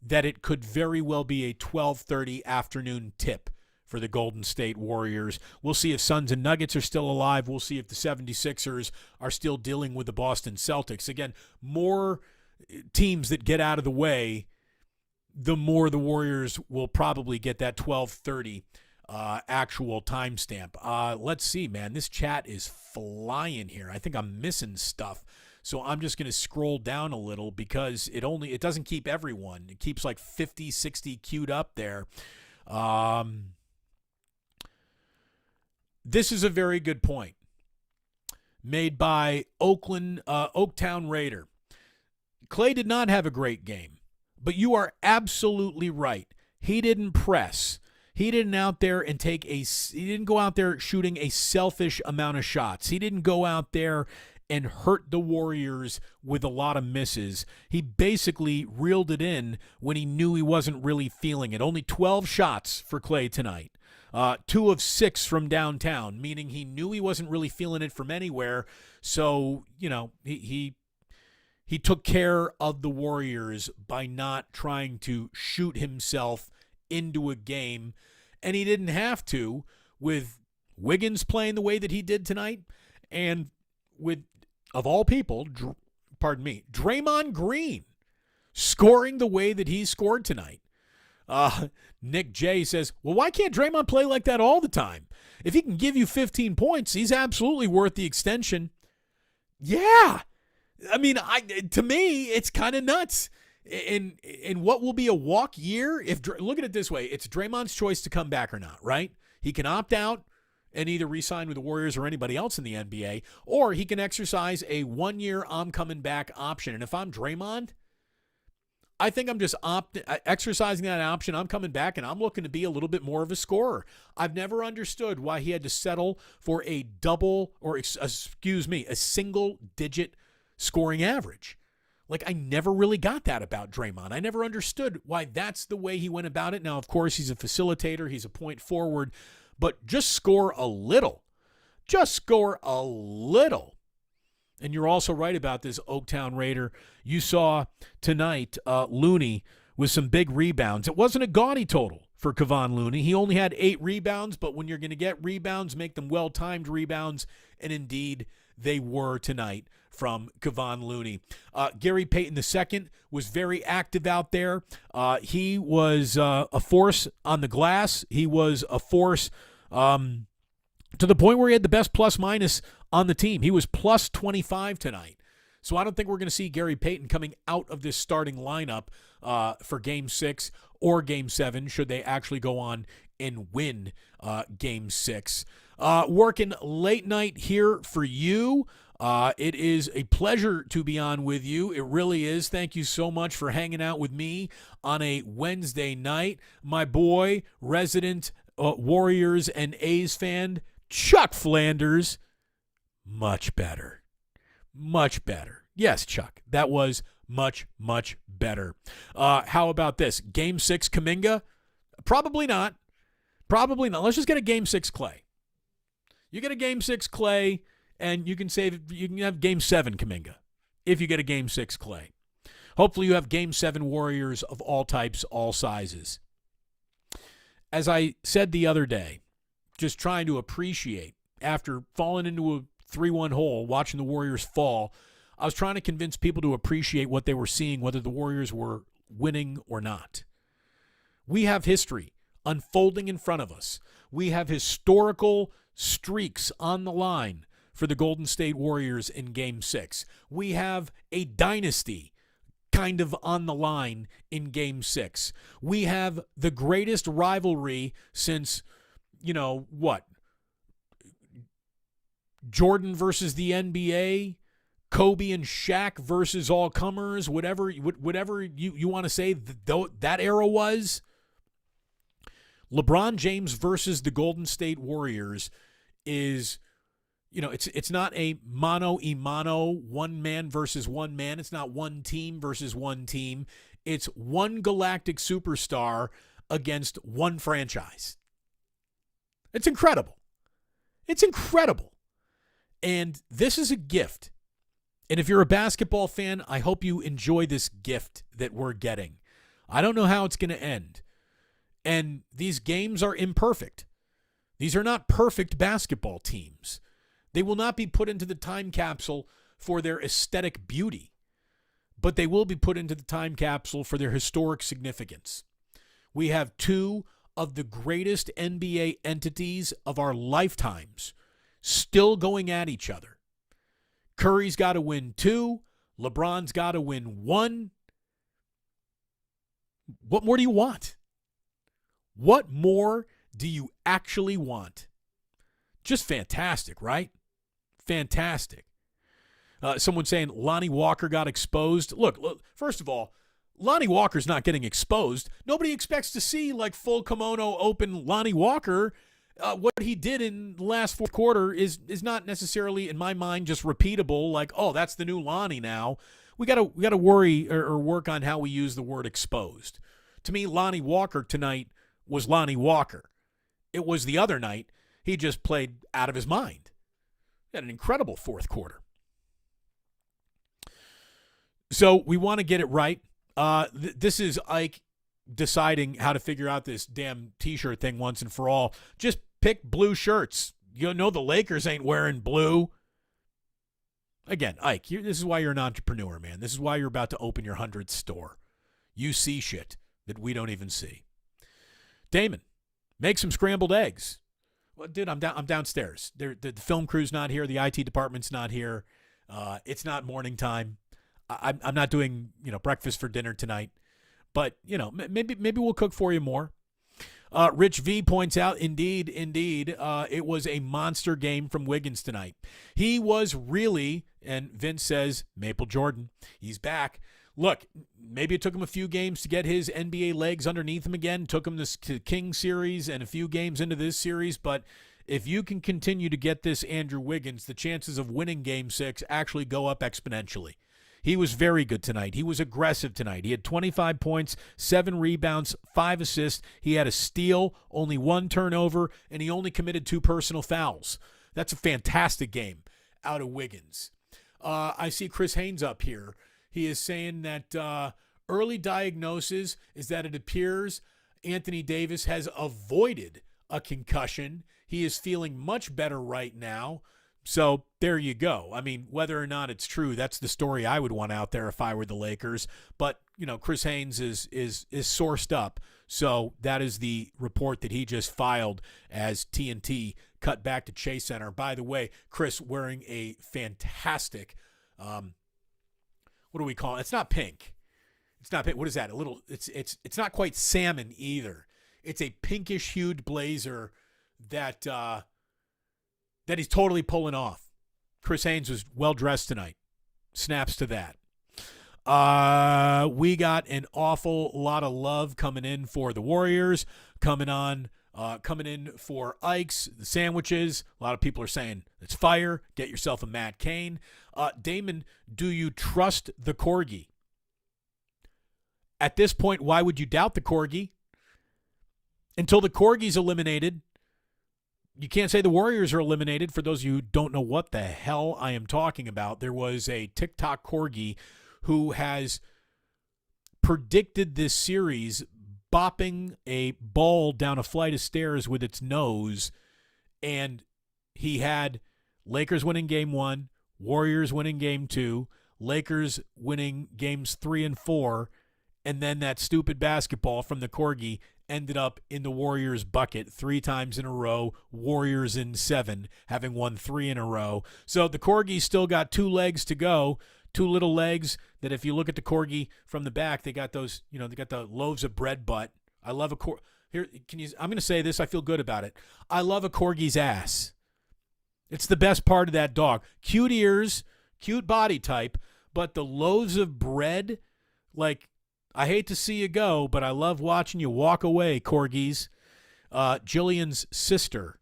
that it could very well be a 12:30 afternoon tip for the Golden State Warriors. We'll see if Suns and Nuggets are still alive. We'll see if the 76ers are still dealing with the Boston Celtics. Again, more teams that get out of the way, the more the Warriors will probably get that 12:30 actual timestamp. Let's see, man. This chat is flying here. I think I'm missing stuff. So I'm just going to scroll down a little because it doesn't keep everyone. It keeps like 50, 60 queued up there. This is a very good point made by Oaktown Raider. Clay did not have a great game, but you are absolutely right. He didn't press. He didn't he didn't go out there shooting a selfish amount of shots. He didn't go out there and hurt the Warriors with a lot of misses. He basically reeled it in when he knew he wasn't really feeling it. Only 12 shots for Clay tonight. 2 of 6 from downtown, meaning he knew he wasn't really feeling it from anywhere. So, he took care of the Warriors by not trying to shoot himself into a game, and he didn't have to with Wiggins playing the way that he did tonight, and with, of all people, Draymond Green scoring the way that he scored tonight. Nick J says, well, why can't Draymond play like that all the time? If he can give you 15 points, he's absolutely worth the extension. Yeah. I mean, to me, it's kind of nuts. In what will be a walk year, look at it this way, it's Draymond's choice to come back or not, right? He can opt out and either re-sign with the Warriors or anybody else in the NBA, or he can exercise a 1-year I'm coming back option. And if I'm Draymond, I think I'm just exercising that option. I'm coming back, and I'm looking to be a little bit more of a scorer. I've never understood why he had to settle for a single-digit scoring average. Like, I never really got that about Draymond. I never understood why that's the way he went about it. Now, of course, he's a facilitator. He's a point forward. But just score a little. Just score a little. And you're also right about this Oaktown Raider. You saw tonight Looney with some big rebounds. It wasn't a gaudy total for Kevon Looney. He only had 8 rebounds, but when you're going to get rebounds, make them well-timed rebounds. And indeed, they were tonight from Kevon Looney. Gary Payton II was very active out there. He was a force on the glass. He was a force to the point where he had the best plus-minus on the team. He was plus 25 tonight. So I don't think we're going to see Gary Payton coming out of this starting lineup for Game 6 or Game 7 should they actually go on and win Game 6. Working late night here for you. It is a pleasure to be on with you. It really is. Thank you so much for hanging out with me on a Wednesday night. My boy, resident Warriors and A's fan, Chuck Flanders. Much better. Much better. Yes, Chuck, that was much, much better. How about this? Game 6 Kuminga? Probably not. Probably not. Let's just get a Game 6 Clay. You get a Game 6 Clay, and you can have Game 7 Kuminga if you get a Game 6 Clay. Hopefully you have Game 7 Warriors of all types, all sizes. As I said the other day, just trying to appreciate, after falling into a 3-1 hole, watching the Warriors fall, I was trying to convince people to appreciate what they were seeing, whether the Warriors were winning or not. We have history unfolding in front of us. We have historical streaks on the line for the Golden State Warriors in Game 6. We have a dynasty kind of on the line in Game 6. We have the greatest rivalry since, Jordan versus the NBA, Kobe and Shaq versus all comers, whatever you want to say that era was. LeBron James versus the Golden State Warriors is, it's not a mano-a-mano, one man versus one man. It's not one team versus one team. It's one galactic superstar against one franchise. It's incredible. It's incredible. And this is a gift. And if you're a basketball fan, I hope you enjoy this gift that we're getting. I don't know how it's going to end. And these games are imperfect. These are not perfect basketball teams. They will not be put into the time capsule for their aesthetic beauty, but they will be put into the time capsule for their historic significance. We have 2 of the greatest NBA entities of our lifetimes still going at each other. Curry's got to win 2. LeBron's got to win 1. What more do you want? What more do you actually want? Just fantastic, right? Fantastic. Someone saying Lonnie Walker got exposed. Look, first of all, Lonnie Walker's not getting exposed. Nobody expects to see like full kimono open Lonnie Walker. What he did in the last fourth quarter is not necessarily, in my mind, just repeatable. Like, oh, that's the new Lonnie now. We gotta worry or work on how we use the word exposed. To me, Lonnie Walker tonight was Lonnie Walker. It was the other night. He just played out of his mind. He had an incredible fourth quarter. So we want to get it right. This is Ike deciding how to figure out this damn T-shirt thing once and for all. Just pick blue shirts. You know the Lakers ain't wearing blue. Again, Ike, this is why you're an entrepreneur, man. This is why you're about to open your 100th store. You see shit that we don't even see. Damon, make some scrambled eggs. Well, dude, I'm downstairs. The film crew's not here. The IT department's not here. It's not morning time. I'm not doing breakfast for dinner tonight. But maybe we'll cook for you more. Rich V points out, indeed, it was a monster game from Wiggins tonight. He was really, and Vince says, Maple Jordan, he's back. Look, maybe it took him a few games to get his NBA legs underneath him again. Took him to King series and a few games into this series. But if you can continue to get this Andrew Wiggins, the chances of winning Game 6 actually go up exponentially. He was very good tonight. He was aggressive tonight. He had 25 points, 7 rebounds, 5 assists. He had a steal, only 1 turnover, and he only committed 2 personal fouls. That's a fantastic game out of Wiggins. I see Chris Haynes up here. He is saying that early diagnosis is that it appears Anthony Davis has avoided a concussion. He is feeling much better right now. So there you go. I mean, whether or not it's true, that's the story I would want out there if I were the Lakers. But, Chris Haynes is sourced up. So that is the report that he just filed as TNT cut back to Chase Center. By the way, Chris wearing a fantastic what do we call it? It's not pink. It's not pink. What is that? It's not quite salmon either. It's a pinkish hued blazer that he's totally pulling off. Chris Haynes was well dressed tonight. Snaps to that. We got an awful lot of love coming in for the Warriors, coming in for Ike's, the sandwiches. A lot of people are saying it's fire. Get yourself a Matt Cain. Damon, do you trust the Corgi? At this point, why would you doubt the Corgi? Until the Corgi's eliminated, you can't say the Warriors are eliminated. For those of you who don't know what the hell I am talking about, there was a TikTok Corgi who has predicted this series bopping a ball down a flight of stairs with its nose, and he had Lakers winning game 1, Warriors winning game 2, Lakers winning games 3 and 4, and then that stupid basketball from the Corgi ended up in the Warriors' bucket 3 times in a row, Warriors in 7, having won 3 in a row. So the Corgi's still got 2 legs to go, 2 little legs that if you look at the Corgi from the back, they got those, they got the loaves of bread butt. I love a Corgi. Here, I'm going to say this. I feel good about it. I love a Corgi's ass. It's the best part of that dog. Cute ears, cute body type, but the loaves of bread, like, I hate to see you go, but I love watching you walk away, Corgis. Jillian's sister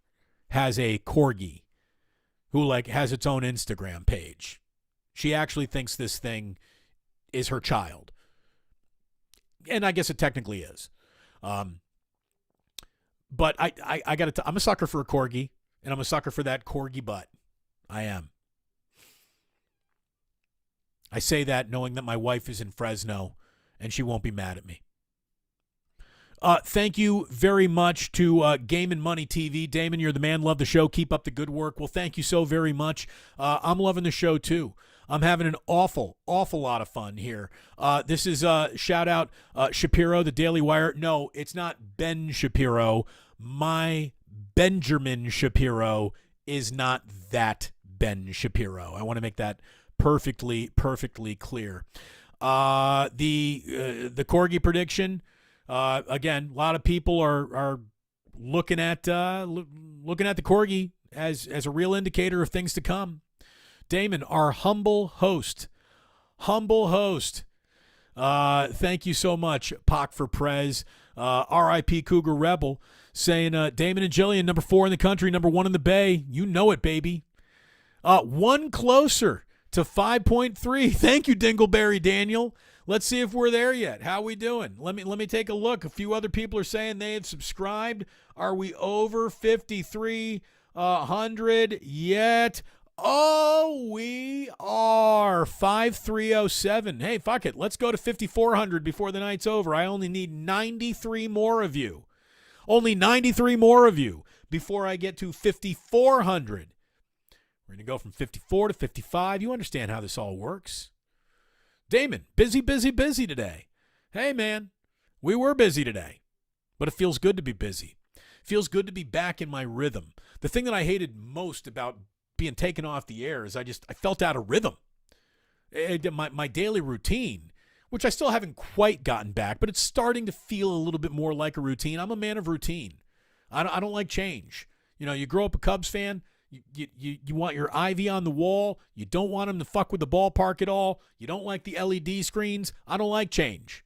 has a Corgi who, has its own Instagram page. She actually thinks this thing is her child. And I guess it technically is. But I got to I'm a sucker for a Corgi, and I'm a sucker for that Corgi butt. I am. I say that knowing that my wife is in Fresno, and she won't be mad at me. Thank you very much to Game and Money TV. Damon, you're the man. Love the show. Keep up the good work. Well, thank you so very much. I'm loving the show, too. I'm having an awful lot of fun here. This is shout out Shapiro, the Daily Wire. No, it's not Ben Shapiro. My Benjamin Shapiro is not that Ben Shapiro. I want to make that perfectly clear. The Corgi prediction. Again, a lot of people are looking at the Corgi as a real indicator of things to come. Damon, our humble host. Thank you so much, Pac for Prez. R.I.P. Cougar Rebel saying Damon and Jillian, number 4 in the country, number 1 in the Bay. You know it, baby. One closer to 5.3. Thank you, Dingleberry Daniel. Let's see if we're there yet. How we doing? Let me take a look. A few other people are saying they have subscribed. Are we over 5,300 yet? Oh, we are. 5307. Hey, fuck it. Let's go to 5,400 before the night's over. I only need 93 more of you. Only 93 more of you before I get to 5,400. We're going to go from 54 to 55. You understand how this all works. Damon, busy today. Hey, man, we were busy today, but it feels good to be busy. Feels good to be back in my rhythm. The thing that I hated most about being taken off the air is I felt out of rhythm. My daily routine, which I still haven't quite gotten back, but it's starting to feel a little bit more like a routine. I'm a man of routine. I don't like change. You know, you grow up a Cubs fan, you want your ivy on the wall. You don't want them to fuck with the ballpark at all. You don't like the LED screens. I don't like change.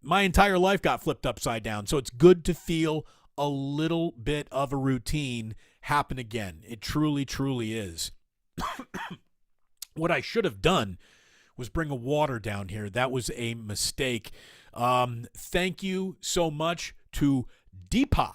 My entire life got flipped upside down, so it's good to feel a little bit of a routine happen again. It truly, truly is. What I should have done was bring a water down here. That was a mistake. Thank you so much to Deepa.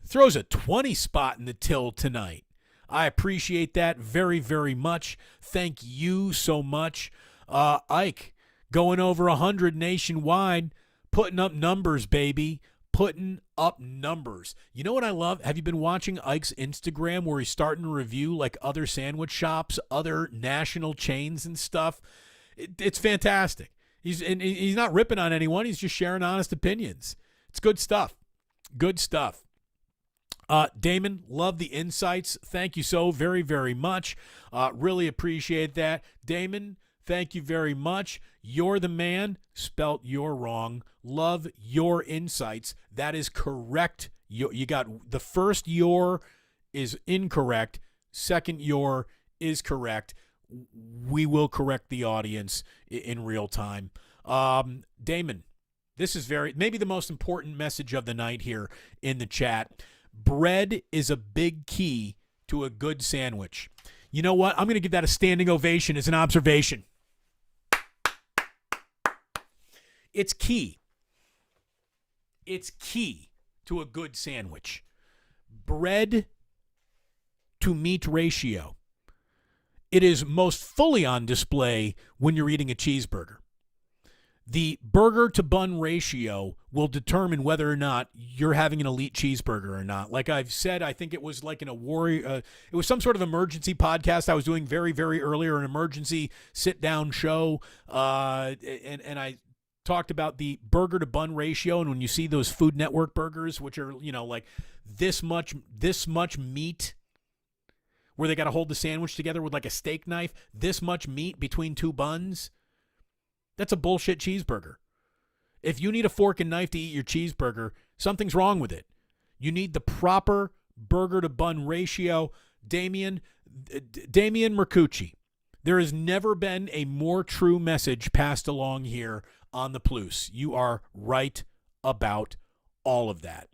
Throws a 20 spot in the till tonight. I appreciate that very, very much. Thank you so much. Ike, going over 100 nationwide, putting up numbers, baby. Putting up numbers. You know what I love? Have you been watching Ike's Instagram where he's starting to review like other sandwich shops, other national chains and stuff? It's fantastic. He's not ripping on anyone. He's just sharing honest opinions. It's good stuff. Good stuff. Damon, love the insights. Thank you so very, very much. Really appreciate that. Damon, thank you very much. You're the man. Spelt you're wrong. Love your insights. That is correct. You got the first your is incorrect. Second your is correct. We will correct the audience in real time. Damon, this is maybe the most important message of the night here in the chat. Bread is a big key to a good sandwich. You know what? I'm going to give that a standing ovation as an observation. It's key. It's key to a good sandwich. Bread to meat ratio. It is most fully on display when you're eating a cheeseburger. The burger to bun ratio will determine whether or not you're having an elite cheeseburger or not. Like I've said, I think it was like in a warrior, it was some sort of emergency podcast I was doing very, very earlier, an emergency sit-down show, and I talked about the burger to bun ratio. And when you see those Food Network burgers, which are, you know, like this much meat, where they got to hold the sandwich together with like a steak knife, this much meat between two buns, that's a bullshit cheeseburger. If you need a fork and knife to eat your cheeseburger, something's wrong with it. You need the proper burger to bun ratio. Damien Mercucci, there has never been a more true message passed along here on the Plus. You are right about all of that.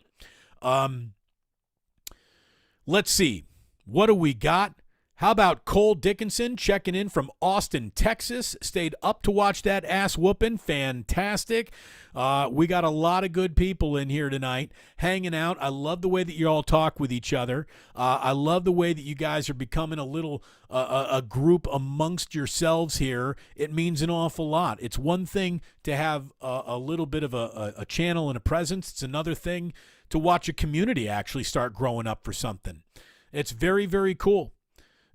Let's see. What do we got? How about Cole Dickinson checking in from Austin, Texas? Stayed up to watch that ass whooping. Fantastic. We got a lot of good people in here tonight hanging out. I love the way that you all talk with each other. I love the way that you guys are becoming a little a group amongst yourselves here. It means an awful lot. It's one thing to have a little bit of a channel and a presence. It's another thing to watch a community actually start growing up for something. It's very, very cool.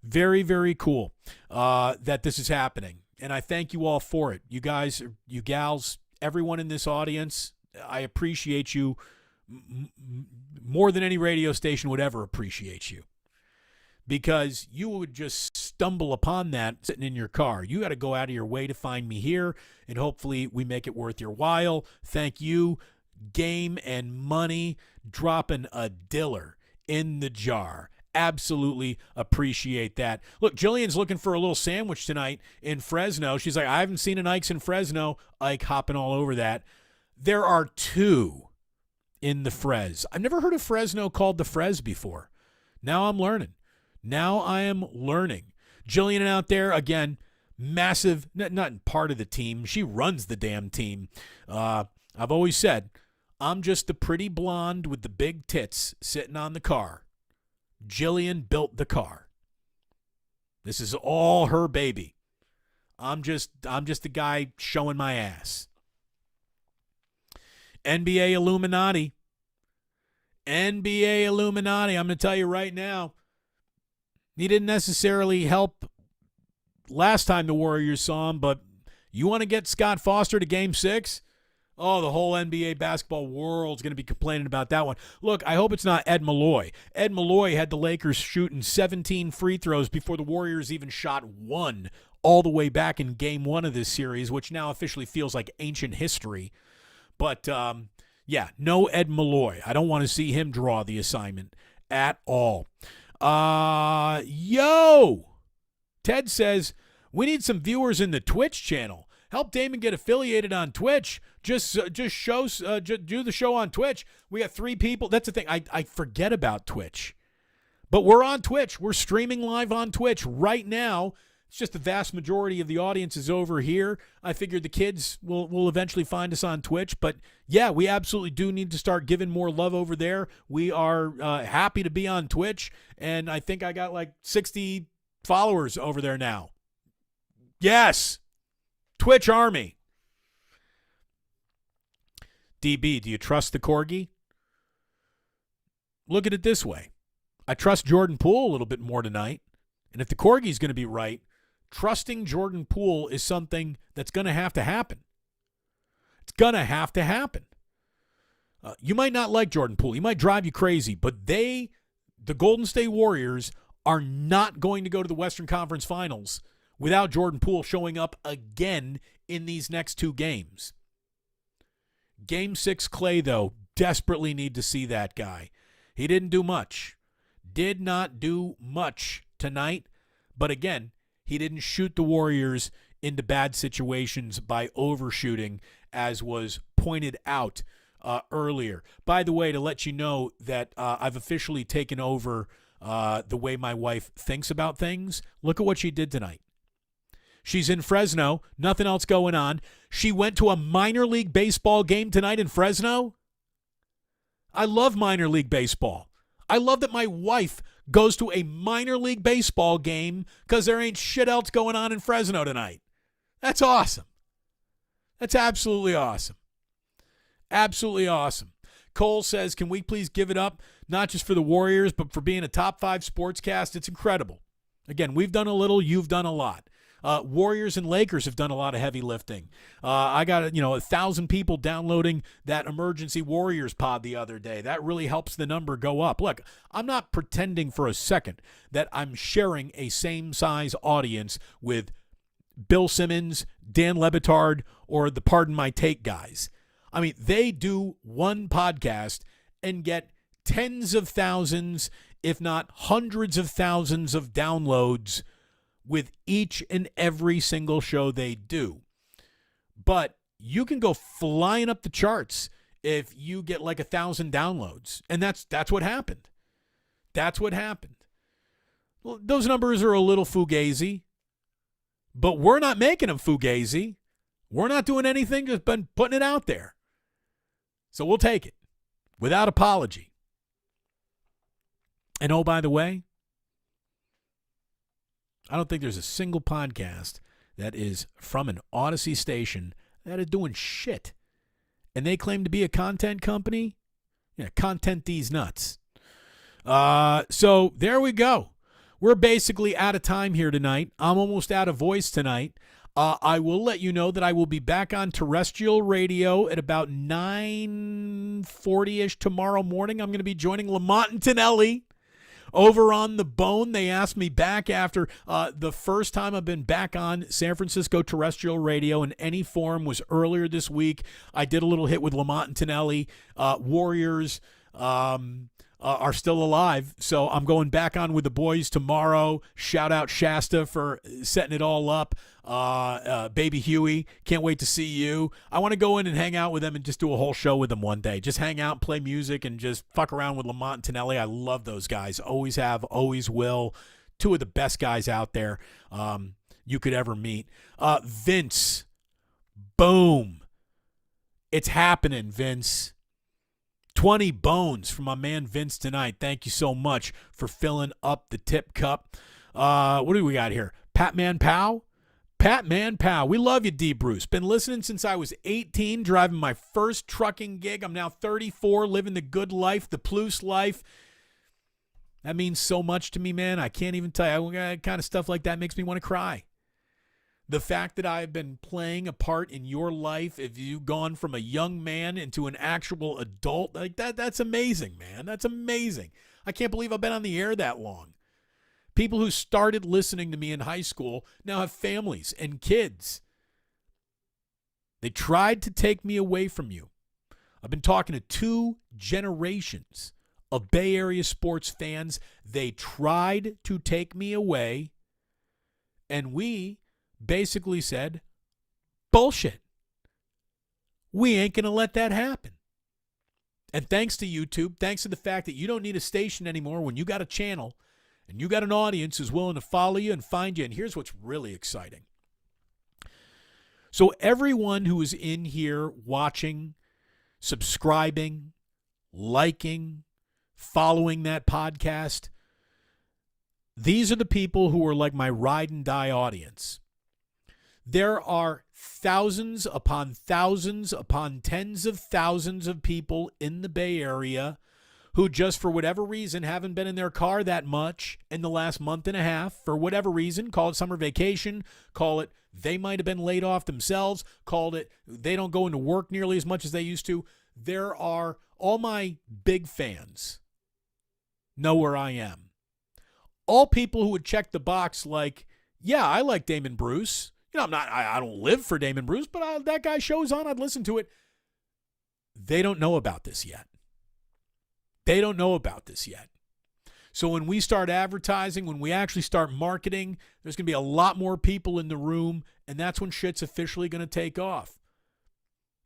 Very, very cool that this is happening. And I thank you all for it. You guys, you gals, everyone in this audience, I appreciate you more than any radio station would ever appreciate you. Because you would just stumble upon that sitting in your car. You got to go out of your way to find me here, and hopefully we make it worth your while. Thank you, Game and Money, dropping a diller in the jar. Absolutely appreciate that. Look, Jillian's looking for a little sandwich tonight in Fresno. She's like, I haven't seen an Ike's in Fresno. Ike hopping all over that. There are two in the Frez. I've never heard of Fresno called the Frez before. Now I'm learning. Now I am learning. Jillian out there, again, massive, not part of the team. She runs the damn team. I've always said, I'm just the pretty blonde with the big tits sitting on the car. Jillian built the car. This is all her baby. I'm just the guy showing my ass. NBA Illuminati. NBA Illuminati. I'm going to tell you right now, he didn't necessarily help last time the Warriors saw him, but You want to get Scott Foster to Game 6? Oh, the whole NBA basketball world's going to be complaining about that one. Look, I hope it's not Ed Malloy. Ed Malloy had the Lakers shooting 17 free throws before the Warriors even shot one, all the way back in Game 1 of this series, which now officially feels like ancient history. But, yeah, no Ed Malloy. I don't want to see him draw the assignment at all. Ted says, we need some viewers in the Twitch channel. Help Damon get affiliated on Twitch. Just do the show on Twitch. We got 3 people. That's the thing. I forget about Twitch. But we're on Twitch. We're streaming live on Twitch right now. It's just the vast majority of the audience is over here. I figured the kids will eventually find us on Twitch. But, yeah, we absolutely do need to start giving more love over there. We are happy to be on Twitch. And I think I got like 60 followers over there now. Yes. Twitch Army. DB, do you trust the Corgi? Look at it this way. I trust Jordan Poole a little bit more tonight. And if the Corgi's going to be right, trusting Jordan Poole is something that's going to happen. It's going to happen. You might not like Jordan Poole. He might drive you crazy. But the Golden State Warriors, are not going to go to the Western Conference Finals without Jordan Poole showing up again in these next 2 games. Game 6 Clay, though, desperately need to see that guy. He didn't do much. Did not do much tonight. But again, he didn't shoot the Warriors into bad situations by overshooting, as was pointed out earlier. By the way, to let you know that I've officially taken over the way my wife thinks about things. Look at what she did tonight. She's in Fresno, nothing else going on. She went to a minor league baseball game tonight in Fresno. I love minor league baseball. I love that my wife goes to a minor league baseball game because there ain't shit else going on in Fresno tonight. That's awesome. That's absolutely awesome. Absolutely awesome. Cole says, can we please give it up, not just for the Warriors, but for being a top 5 sportscast? It's incredible. Again, we've done a little, you've done a lot. Warriors and Lakers have done a lot of heavy lifting. I got 1,000 people downloading that Emergency Warriors pod the other day. That really helps the number go up. Look, I'm not pretending for a second that I'm sharing a same-size audience with Bill Simmons, Dan Lebitard, or the Pardon My Take guys. I mean, they do one podcast and get tens of thousands, if not hundreds of thousands of downloads with each and every single show they do. But you can go flying up the charts if you get like 1,000 downloads. And that's what happened. That's what happened. Well, those numbers are a little fugazi, but we're not making them fugazi. We're not doing anything, just been putting it out there. So we'll take it without apology. And oh, by the way, I don't think there's a single podcast that is from an Odyssey station that is doing shit. And they claim to be a content company. Yeah, content these nuts. So there we go. We're basically out of time here tonight. I'm almost out of voice tonight. I will let you know that I will be back on terrestrial radio at about 9:40-ish tomorrow morning. I'm going to be joining Lamont and Tonelli over on The Bone. They asked me back after the first time I've been back on San Francisco terrestrial radio in any form was earlier this week. I did a little hit with Lamont and Tonelli. Warriors are still alive, so I'm going back on with the boys tomorrow. Shout out Shasta for setting it all up. Baby Huey, can't wait to see you. I want to go in and hang out with them and just do a whole show with them one day. Just hang out, play music, and just fuck around with Lamont and Tonelli. I love those guys. Always have, always will. 2 of the best guys out there you could ever meet. Vince, boom. It's happening, Vince. 20 bones from my man Vince tonight. Thank you so much for filling up the tip cup. What do we got here? Patman Pow? Patman Pow. We love you, D. Bruce. Been listening since I was 18, driving my first trucking gig. I'm now 34, living the good life, the plus life. That means so much to me, man. I can't even tell you. Kind of stuff like that makes me want to cry. The fact that I've been playing a part in your life, if you've gone from a young man into an actual adult, like that's amazing, man. That's amazing. I can't believe I've been on the air that long. People who started listening to me in high school now have families and kids. They tried to take me away from you. I've been talking to 2 generations of Bay Area sports fans. They tried to take me away, and we basically said, bullshit. We ain't going to let that happen. And thanks to YouTube, thanks to the fact that you don't need a station anymore when you got a channel and you got an audience who's willing to follow you and find you. And here's what's really exciting. So everyone who is in here watching, subscribing, liking, following that podcast, these are the people who are like my ride and die audience. There are thousands upon tens of thousands of people in the Bay Area who just for whatever reason haven't been in their car that much in the last month and a half, for whatever reason, call it summer vacation, call it they might have been laid off themselves, called it they don't go into work nearly as much as they used to. There are all my big fans know where I am. All people who would check the box like, yeah, I like Damon Bruce. You know, I don't live for Damon Bruce, but that guy shows on, I'd listen to it. They don't know about this yet. They don't know about this yet. So when we start advertising, when we actually start marketing, there's going to be a lot more people in the room, and that's when shit's officially going to take off.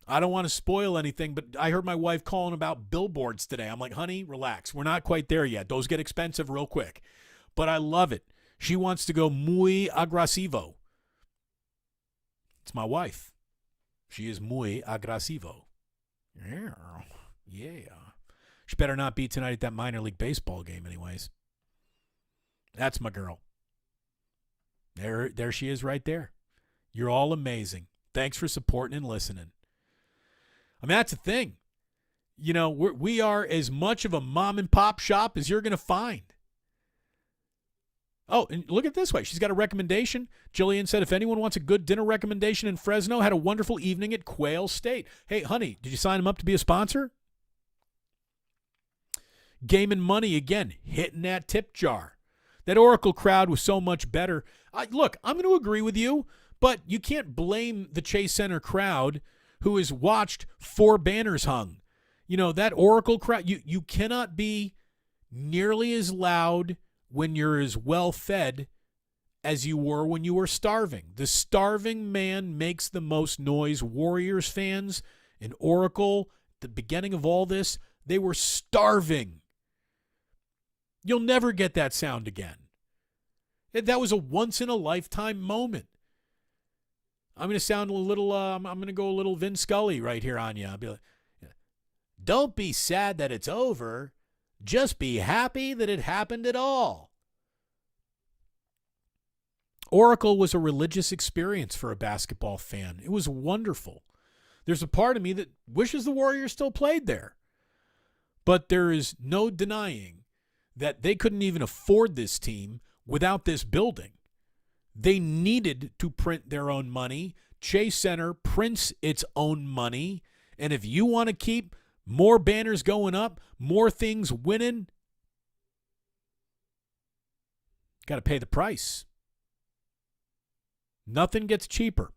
I don't want to spoil anything, but I heard my wife calling about billboards today. I'm like, honey, relax. We're not quite there yet. Those get expensive real quick. But I love it. She wants to go muy agresivo. It's my wife. She is muy agresivo. Yeah. She better not be tonight at that minor league baseball game anyways. That's my girl. There she is right there. You're all amazing. Thanks for supporting and listening. I mean, that's the thing. You know, we are as much of a mom and pop shop as you're going to find. Oh, and look at it this way. She's got a recommendation. Jillian said, if anyone wants a good dinner recommendation in Fresno, had a wonderful evening at Quail State. Hey, honey, did you sign him up to be a sponsor? Game and Money, again, hitting that tip jar. That Oracle crowd was so much better. Look, I'm going to agree with you, but you can't blame the Chase Center crowd who has watched 4 banners hung. You know, that Oracle crowd, you cannot be nearly as loud when you're as well fed as you were when you were starving. The starving man makes the most noise. Warriors fans and Oracle, the beginning of all this, they were starving. You'll never get that sound again. That was a once-in-a-lifetime moment. I'm going to sound a little, I'm going to go a little Vin Scully right here on you. I'll be like, don't be sad that it's over. Just be happy that it happened at all. Oracle was a religious experience for a basketball fan. It was wonderful. There's a part of me that wishes the Warriors still played there. But there is no denying that they couldn't even afford this team without this building. They needed to print their own money. Chase Center prints its own money. And if you want to keep more banners going up, more things winning, got to pay the price. Nothing gets cheaper.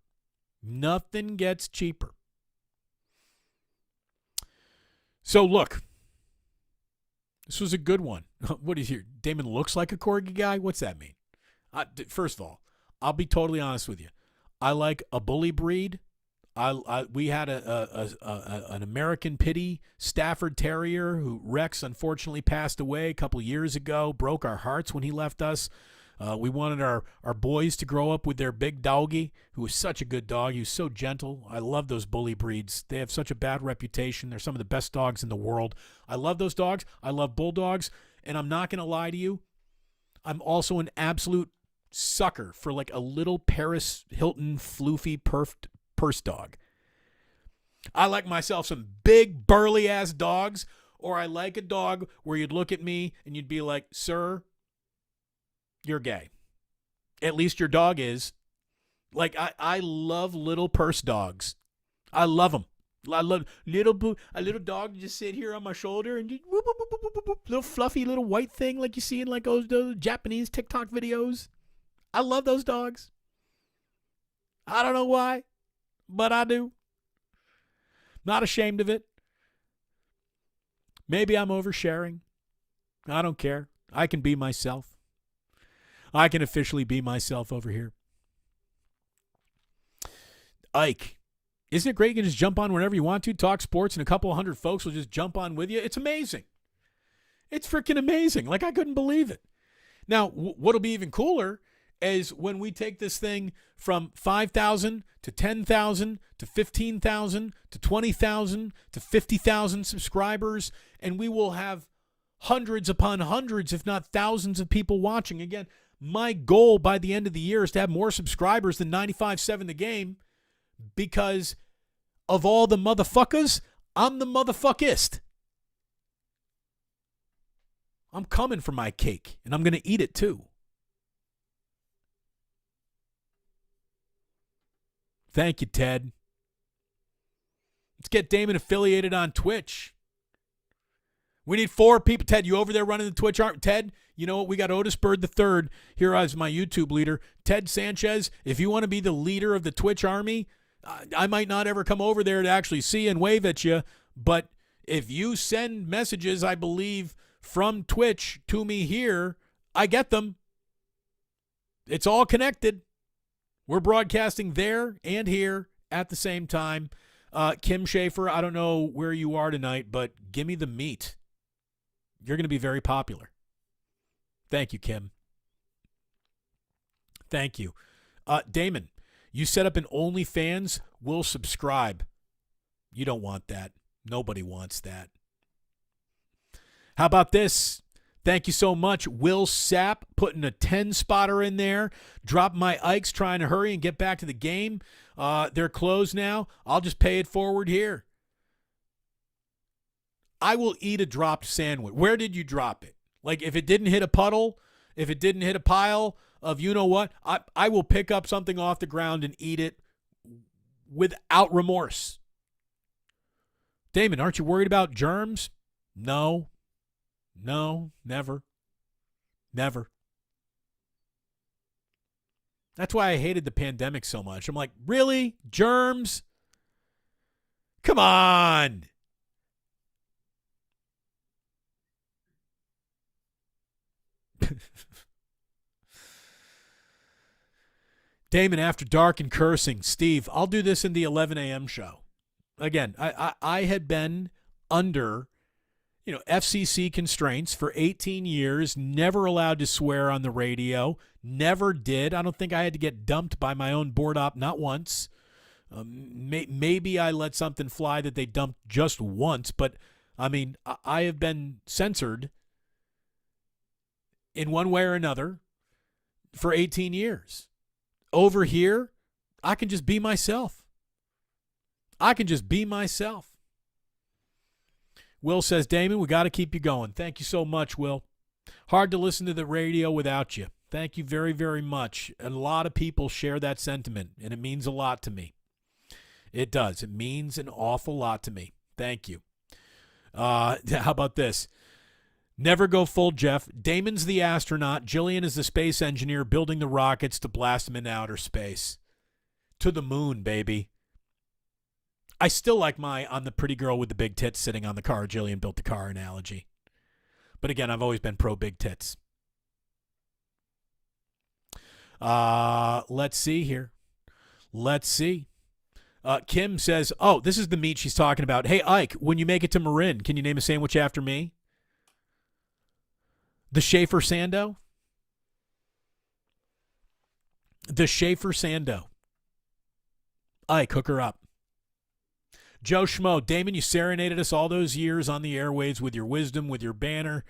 Nothing gets cheaper. So look, this was a good one. What is here? Damon looks like a corgi guy? What's that mean? First of all, I'll be totally honest with you. I like a bully breed. We had an American Pity Stafford Terrier who Rex unfortunately passed away a couple years ago, broke our hearts when he left us. We wanted our boys to grow up with their big doggy, who was such a good dog. He was so gentle. I love those bully breeds. They have such a bad reputation. They're some of the best dogs in the world. I love those dogs. I love bulldogs. And I'm not going to lie to you. I'm also an absolute sucker for like a little Paris Hilton floofy purse dog. I like myself some big burly ass dogs, or I like a dog where you'd look at me and you'd be like, sir, you're gay. At least your dog is. Like, I love little purse dogs. I love them. I love a little dog just sit here on my shoulder and just whoop, whoop, whoop, whoop, whoop, whoop, little fluffy little white thing like you see in like those Japanese TikTok videos. I love those dogs. I don't know why, but I do. Not ashamed of it. Maybe I'm oversharing. I don't care. I can be myself. I can officially be myself over here. Ike, isn't it great? You can just jump on whenever you want to, talk sports, and a couple 100 folks will just jump on with you. It's amazing. It's freaking amazing. Like, I couldn't believe it. Now, what'll be even cooler is when we take this thing from 5,000 to 10,000 to 15,000 to 20,000 to 50,000 subscribers, and we will have hundreds upon hundreds, if not thousands of people watching. Again, my goal by the end of the year is to have more subscribers than 95.7 The Game, because of all the motherfuckers, I'm the motherfuckist. I'm coming for my cake, and I'm going to eat it too. Thank you, Ted. Let's get Damon affiliated on Twitch. We need 4 people. Ted, you over there running the Twitch arm? Ted, you know what? We got Otis Bird III here as my YouTube leader. Ted Sanchez, if you want to be the leader of the Twitch army, I might not ever come over there to actually see and wave at you, but if you send messages, I believe, from Twitch to me here, I get them. It's all connected. We're broadcasting there and here at the same time. Kim Schaefer, I don't know where you are tonight, but give me the meat. You're going to be very popular. Thank you, Kim. Thank you. Damon, you set up an OnlyFans, we'll subscribe. You don't want that. Nobody wants that. How about this? Thank you so much. Will Sapp putting a 10-spotter in there. Drop my Ikes trying to hurry and get back to the game. They're closed now. I'll just pay it forward here. I will eat a dropped sandwich. Where did you drop it? Like, if it didn't hit a puddle, if it didn't hit a pile of you know what, I will pick up something off the ground and eat it without remorse. Damon, aren't you worried about germs? No, never. Never. That's why I hated the pandemic so much. I'm like, really? Germs? Come on. Damon, after dark and cursing. Steve, I'll do this in the 11 a.m. show. Again, I had been under, FCC constraints for 18 years, never allowed to swear on the radio, never did. I don't think I had to get dumped by my own board op, not once. Maybe I let something fly that they dumped just once, but, I have been censored in one way or another for 18 years. Over here, I can just be myself. Will says, Damon, we got to keep you going. Thank you so much, Will. Hard to listen to the radio without you. Thank you very, very much. And a lot of people share that sentiment, and it means a lot to me. It does. It means an awful lot to me. Thank you. How about this? Never go full Jeff. Damon's the astronaut. Jillian is the space engineer building the rockets to blast them into outer space. To the moon, baby. I still like my on the pretty girl with the big tits sitting on the car, Jillian built the car analogy. But again, I've always been pro big tits. Let's see here. Let's see. Kim says, oh, this is the meat she's talking about. Hey, Ike, when you make it to Marin, can you name a sandwich after me? The Schaefer Sando? The Schaefer Sando. Ike, hook her up. Joe Schmo, Damon, you serenaded us all those years on the airwaves with your wisdom, with your banner.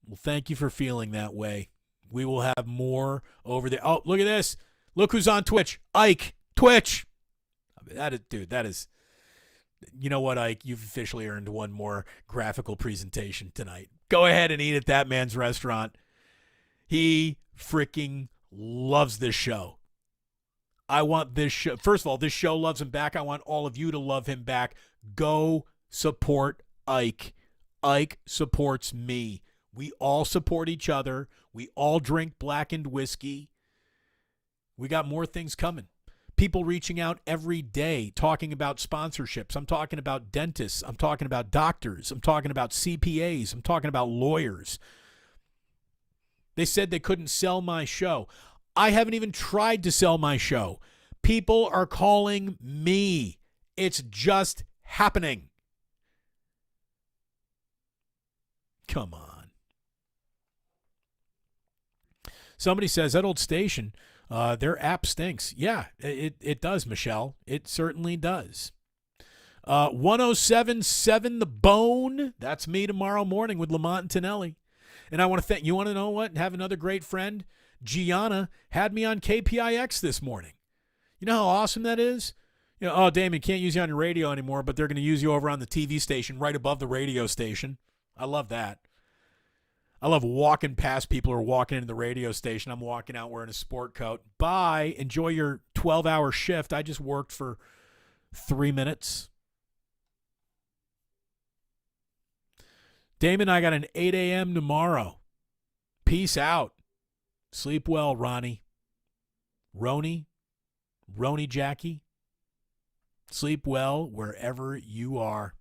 Well, thank you for feeling that way. We will have more over there. Oh, look at this. Look who's on Twitch. Ike, Twitch. That is, you know what, Ike? You've officially earned one more graphical presentation tonight. Go ahead and eat at that man's restaurant. He freaking loves this show. I want this show. First of all, this show loves him back. I want all of you to love him back. Go support Ike. Ike supports me. We all support each other. We all drink blackened whiskey. We got more things coming. People reaching out every day talking about sponsorships. I'm talking about dentists. I'm talking about doctors. I'm talking about CPAs. I'm talking about lawyers. They said they couldn't sell my show. I haven't even tried to sell my show. People are calling me. It's just happening. Come on. Somebody says that old station, their app stinks. Yeah, it does, Michelle. It certainly does. 107.7 The Bone. That's me tomorrow morning with Lamont and Tonelli. And I want to thank you. Want to know what? Have another great friend. Gianna had me on KPIX this morning. You know how awesome that is? You know, oh, Damon, can't use you on your radio anymore, but they're going to use you over on the TV station right above the radio station. I love that. I love walking past people who are walking into the radio station. I'm walking out wearing a sport coat. Bye. Enjoy your 12-hour shift. I just worked for 3 minutes. Damon, I got an 8 a.m. tomorrow. Peace out. Sleep well, Ronnie. Roni Jackie. Sleep well wherever you are.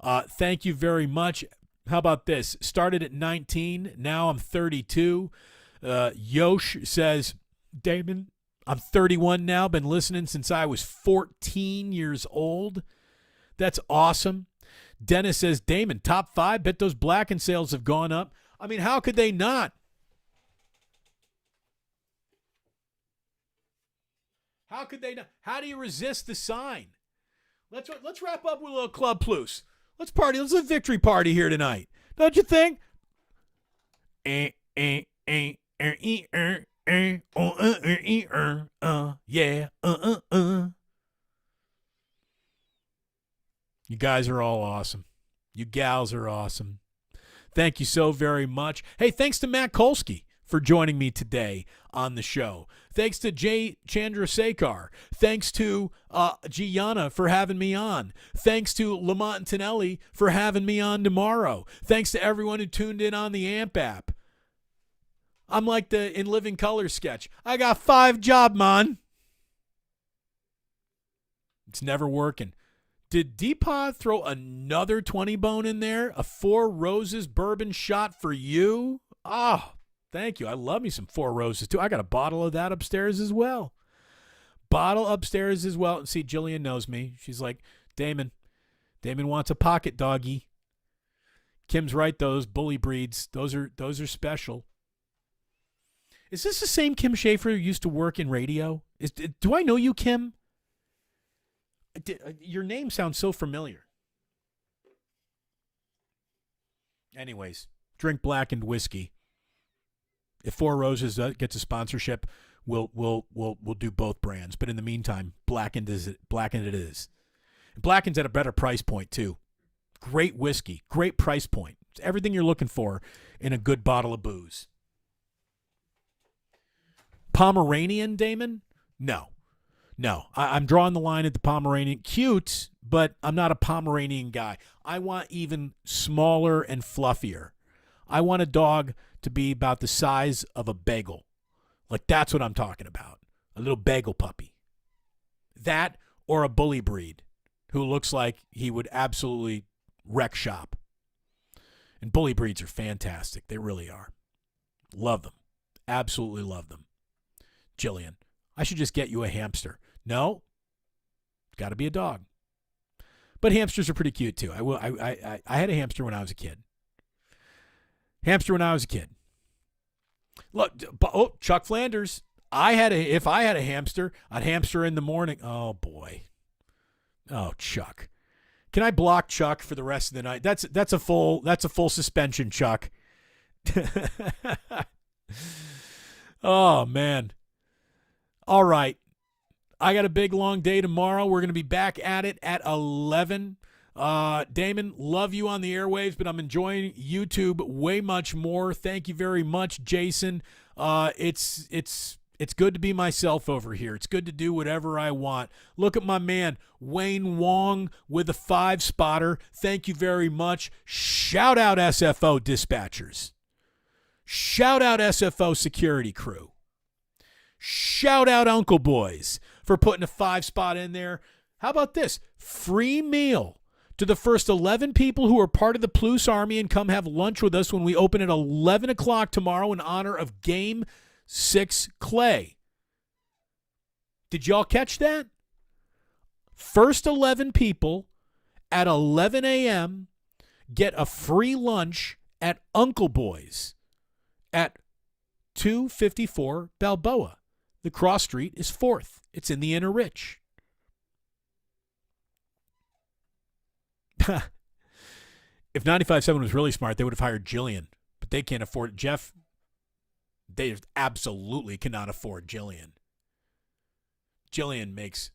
Thank you very much. How about this? Started at 19. Now I'm 32. Yosh says, Damon, I'm 31 now. Been listening since I was 14 years old. That's awesome. Dennis says, Damon, top 5. Bet those blackened sales have gone up. I mean, how could they not? How could they not? How do you resist the sign? Let's wrap up with a little Club Plus. Let's party. Let's have a victory party here tonight. Don't you think? Yeah. You guys are all awesome. You gals are awesome. Thank you so very much. Hey, thanks to Matt Kolsky for joining me today on the show. Thanks to Jay Chandrasekhar. Thanks to Gianna for having me on. Thanks to Lamont and Tonelli for having me on tomorrow. Thanks to everyone who tuned in on the AMP app. I'm like the In Living Color sketch. I got 5 job, man. It's never working. Did Deepa throw another 20 bone in there? A 4 Roses bourbon shot for you? Oh, thank you. I love me some 4 Roses, too. I got a bottle of that upstairs as well. See, Jillian knows me. She's like, Damon wants a pocket doggy. Kim's right, those bully breeds, those are special. Is this the same Kim Schaefer who used to work in radio? Do I know you, Kim? Your name sounds so familiar. Anyways, drink blackened whiskey. If 4 Roses gets a sponsorship, we'll do both brands. But in the meantime, blackened it is. And blackened's at a better price point too. Great whiskey, great price point. It's everything you're looking for in a good bottle of booze. Pomeranian, Damon? No. I'm drawing the line at the Pomeranian. Cute, but I'm not a Pomeranian guy. I want even smaller and fluffier. I want a dog to be about the size of a bagel. Like, that's what I'm talking about. A little bagel puppy. That or a bully breed who looks like he would absolutely wreck shop. And bully breeds are fantastic. They really are. Love them. Absolutely love them. Jillian, I should just get you a hamster. No, got to be a dog. But hamsters are pretty cute too. I had a hamster when I was a kid. Look, Chuck Flanders. If I had a hamster, I'd hamster in the morning. Oh boy. Oh, Chuck. Can I block Chuck for the rest of the night? That's a full suspension, Chuck. Oh man. All right. I got a big, long day tomorrow. We're going to be back at it at 11. Damon, love you on the airwaves, but I'm enjoying YouTube way much more. Thank you very much, Jason. It's It's good to be myself over here. It's good to do whatever I want. Look at my man, Wayne Wong, with a 5-spotter. Thank you very much. Shout out SFO dispatchers. Shout out SFO security crew. Shout out Uncle Boys for putting a 5-spot in there. How about this? Free meal to the first 11 people who are part of the Plus Army and come have lunch with us when we open at 11 o'clock tomorrow in honor of Game 6 Clay. Did y'all catch that? First 11 people at 11 a.m. get a free lunch at Uncle Boys at 254 Balboa. The cross street is 4th. It's in the Inner Rich. If 95.7 was really smart, they would have hired Jillian, but they can't afford it. Jeff, they absolutely cannot afford Jillian. Jillian makes...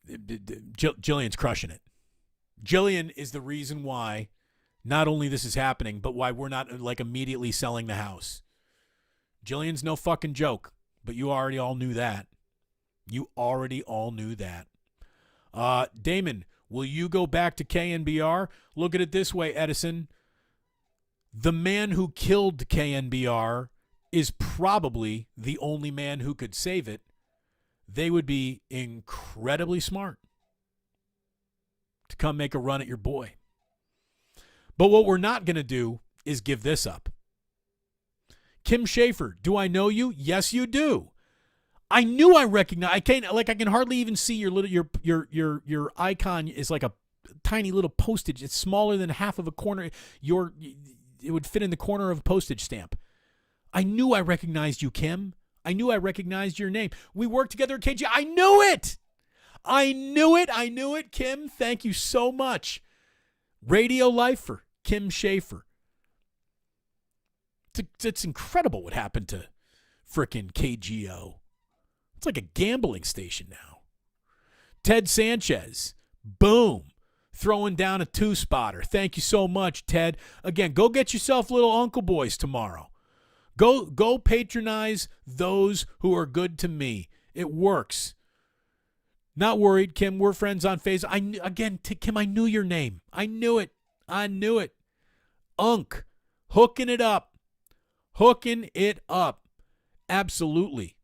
Jillian's crushing it. Jillian is the reason why not only this is happening, but why we're not like immediately selling the house. Jillian's no fucking joke, but you already all knew that. You already all knew that. Damon, will you go back to KNBR? Look at it this way, Edison. The man who killed KNBR is probably the only man who could save it. They would be incredibly smart to come make a run at your boy. But what we're not going to do is give this up. Kim Schaefer, do I know you? Yes, you do. I knew I recognized. I can hardly even see your little your icon is like a tiny little postage. It's smaller than half of a corner. It would fit in the corner of a postage stamp. I knew I recognized you, Kim. I knew I recognized your name. We worked together at KG. I knew it. I knew it, Kim. Thank you so much. Radio Lifer, Kim Schaefer. It's incredible what happened to frickin' KGO. It's like a gambling station now. Ted Sanchez, boom, throwing down a 2-spotter. Thank you so much, Ted. Again, go get yourself little Uncle Boys tomorrow. Go patronize those who are good to me. It works. Not worried, Kim. We're friends on Facebook. Kim, I knew your name. I knew it. Unk, hooking it up. Absolutely.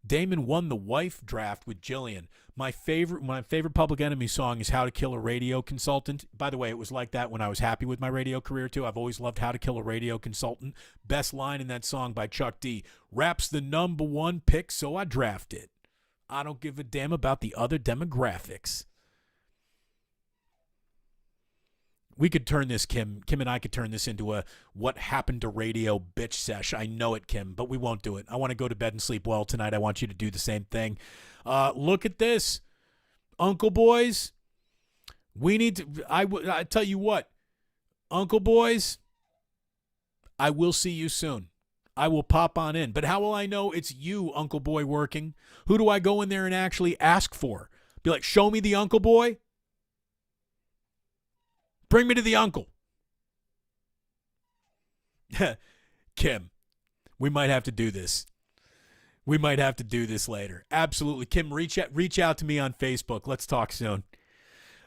Damon won the wife draft with Jillian. My favorite Public Enemy song is How to Kill a Radio Consultant. By the way, it was like that when I was happy with my radio career, too. I've always loved How to Kill a Radio Consultant. Best line in that song by Chuck D. Rap's the #1 pick, so I draft it. I don't give a damn about the other demographics. We could turn this, Kim and I could turn this into a what happened to radio bitch sesh. I know it, Kim, but we won't do it. I want to go to bed and sleep well tonight. I want you to do the same thing. Look at this. Uncle Boys, we need to, I tell you what, Uncle Boys, I will see you soon. I will pop on in. But how will I know it's you, Uncle Boy, working? Who do I go in there and actually ask for? Be like, show me the Uncle Boy? Bring me to the uncle. Kim, we might have to do this. We might have to do this later. Absolutely. Kim, reach out to me on Facebook. Let's talk soon.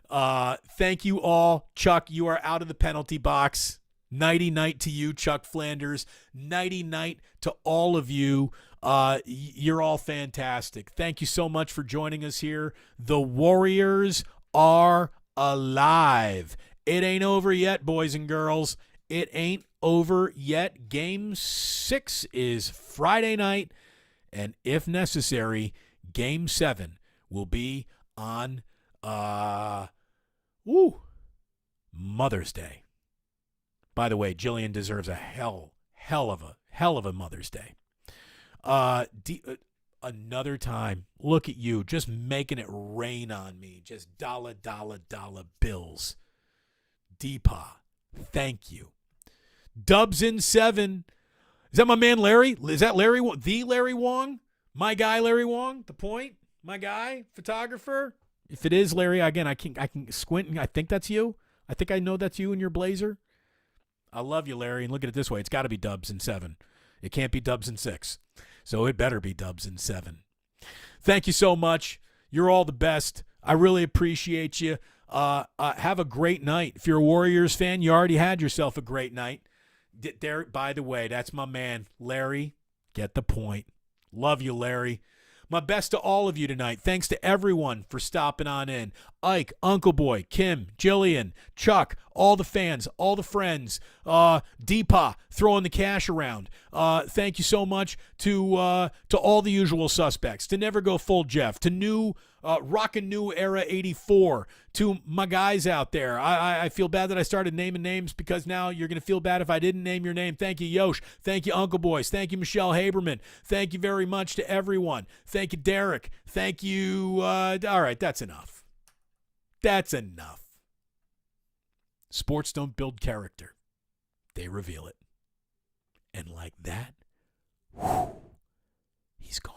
Thank you all. Chuck, you are out of the penalty box. Nighty night to you, Chuck Flanders. Nighty night to all of you. You're all fantastic. Thank you so much for joining us here. The Warriors are alive. It ain't over yet, boys and girls. It ain't over yet. Game 6 is Friday night, and if necessary, Game 7 will be on Mother's Day. By the way, Jillian deserves a hell of a Mother's Day. Another time, look at you, just making it rain on me. Just dollar bills. Deepa, thank you. Dubs in 7. Is that my man Larry? Is that Larry? The Larry Wong? My guy Larry Wong? The Point? My guy? Photographer? If it is Larry, again, I can squint and I think that's you. I think I know that's you in your blazer. I love you, Larry. And look at it this way. It's got to be Dubs in 7. It can't be Dubs in 6. So it better be Dubs in 7. Thank you so much. You're all the best. I really appreciate you. Have a great night. If you're a Warriors fan, you already had yourself a great night. There, by the way, that's my man, Larry. Get the point. Love you, Larry. My best to all of you tonight. Thanks to everyone for stopping on in. Ike, Uncle Boy, Kim, Jillian, Chuck, all the fans, all the friends, Deepa throwing the cash around. Thank you so much to all the usual suspects. To Never Go Full Jeff, to new Rockin' New Era 84, to my guys out there. I feel bad that I started naming names because now you're going to feel bad if I didn't name your name. Thank you, Yosh. Thank you, Uncle Boys. Thank you, Michelle Haberman. Thank you very much to everyone. Thank you, Derek. Thank you. All right, that's enough. That's enough. Sports don't build character. They reveal it. And like that, he's gone.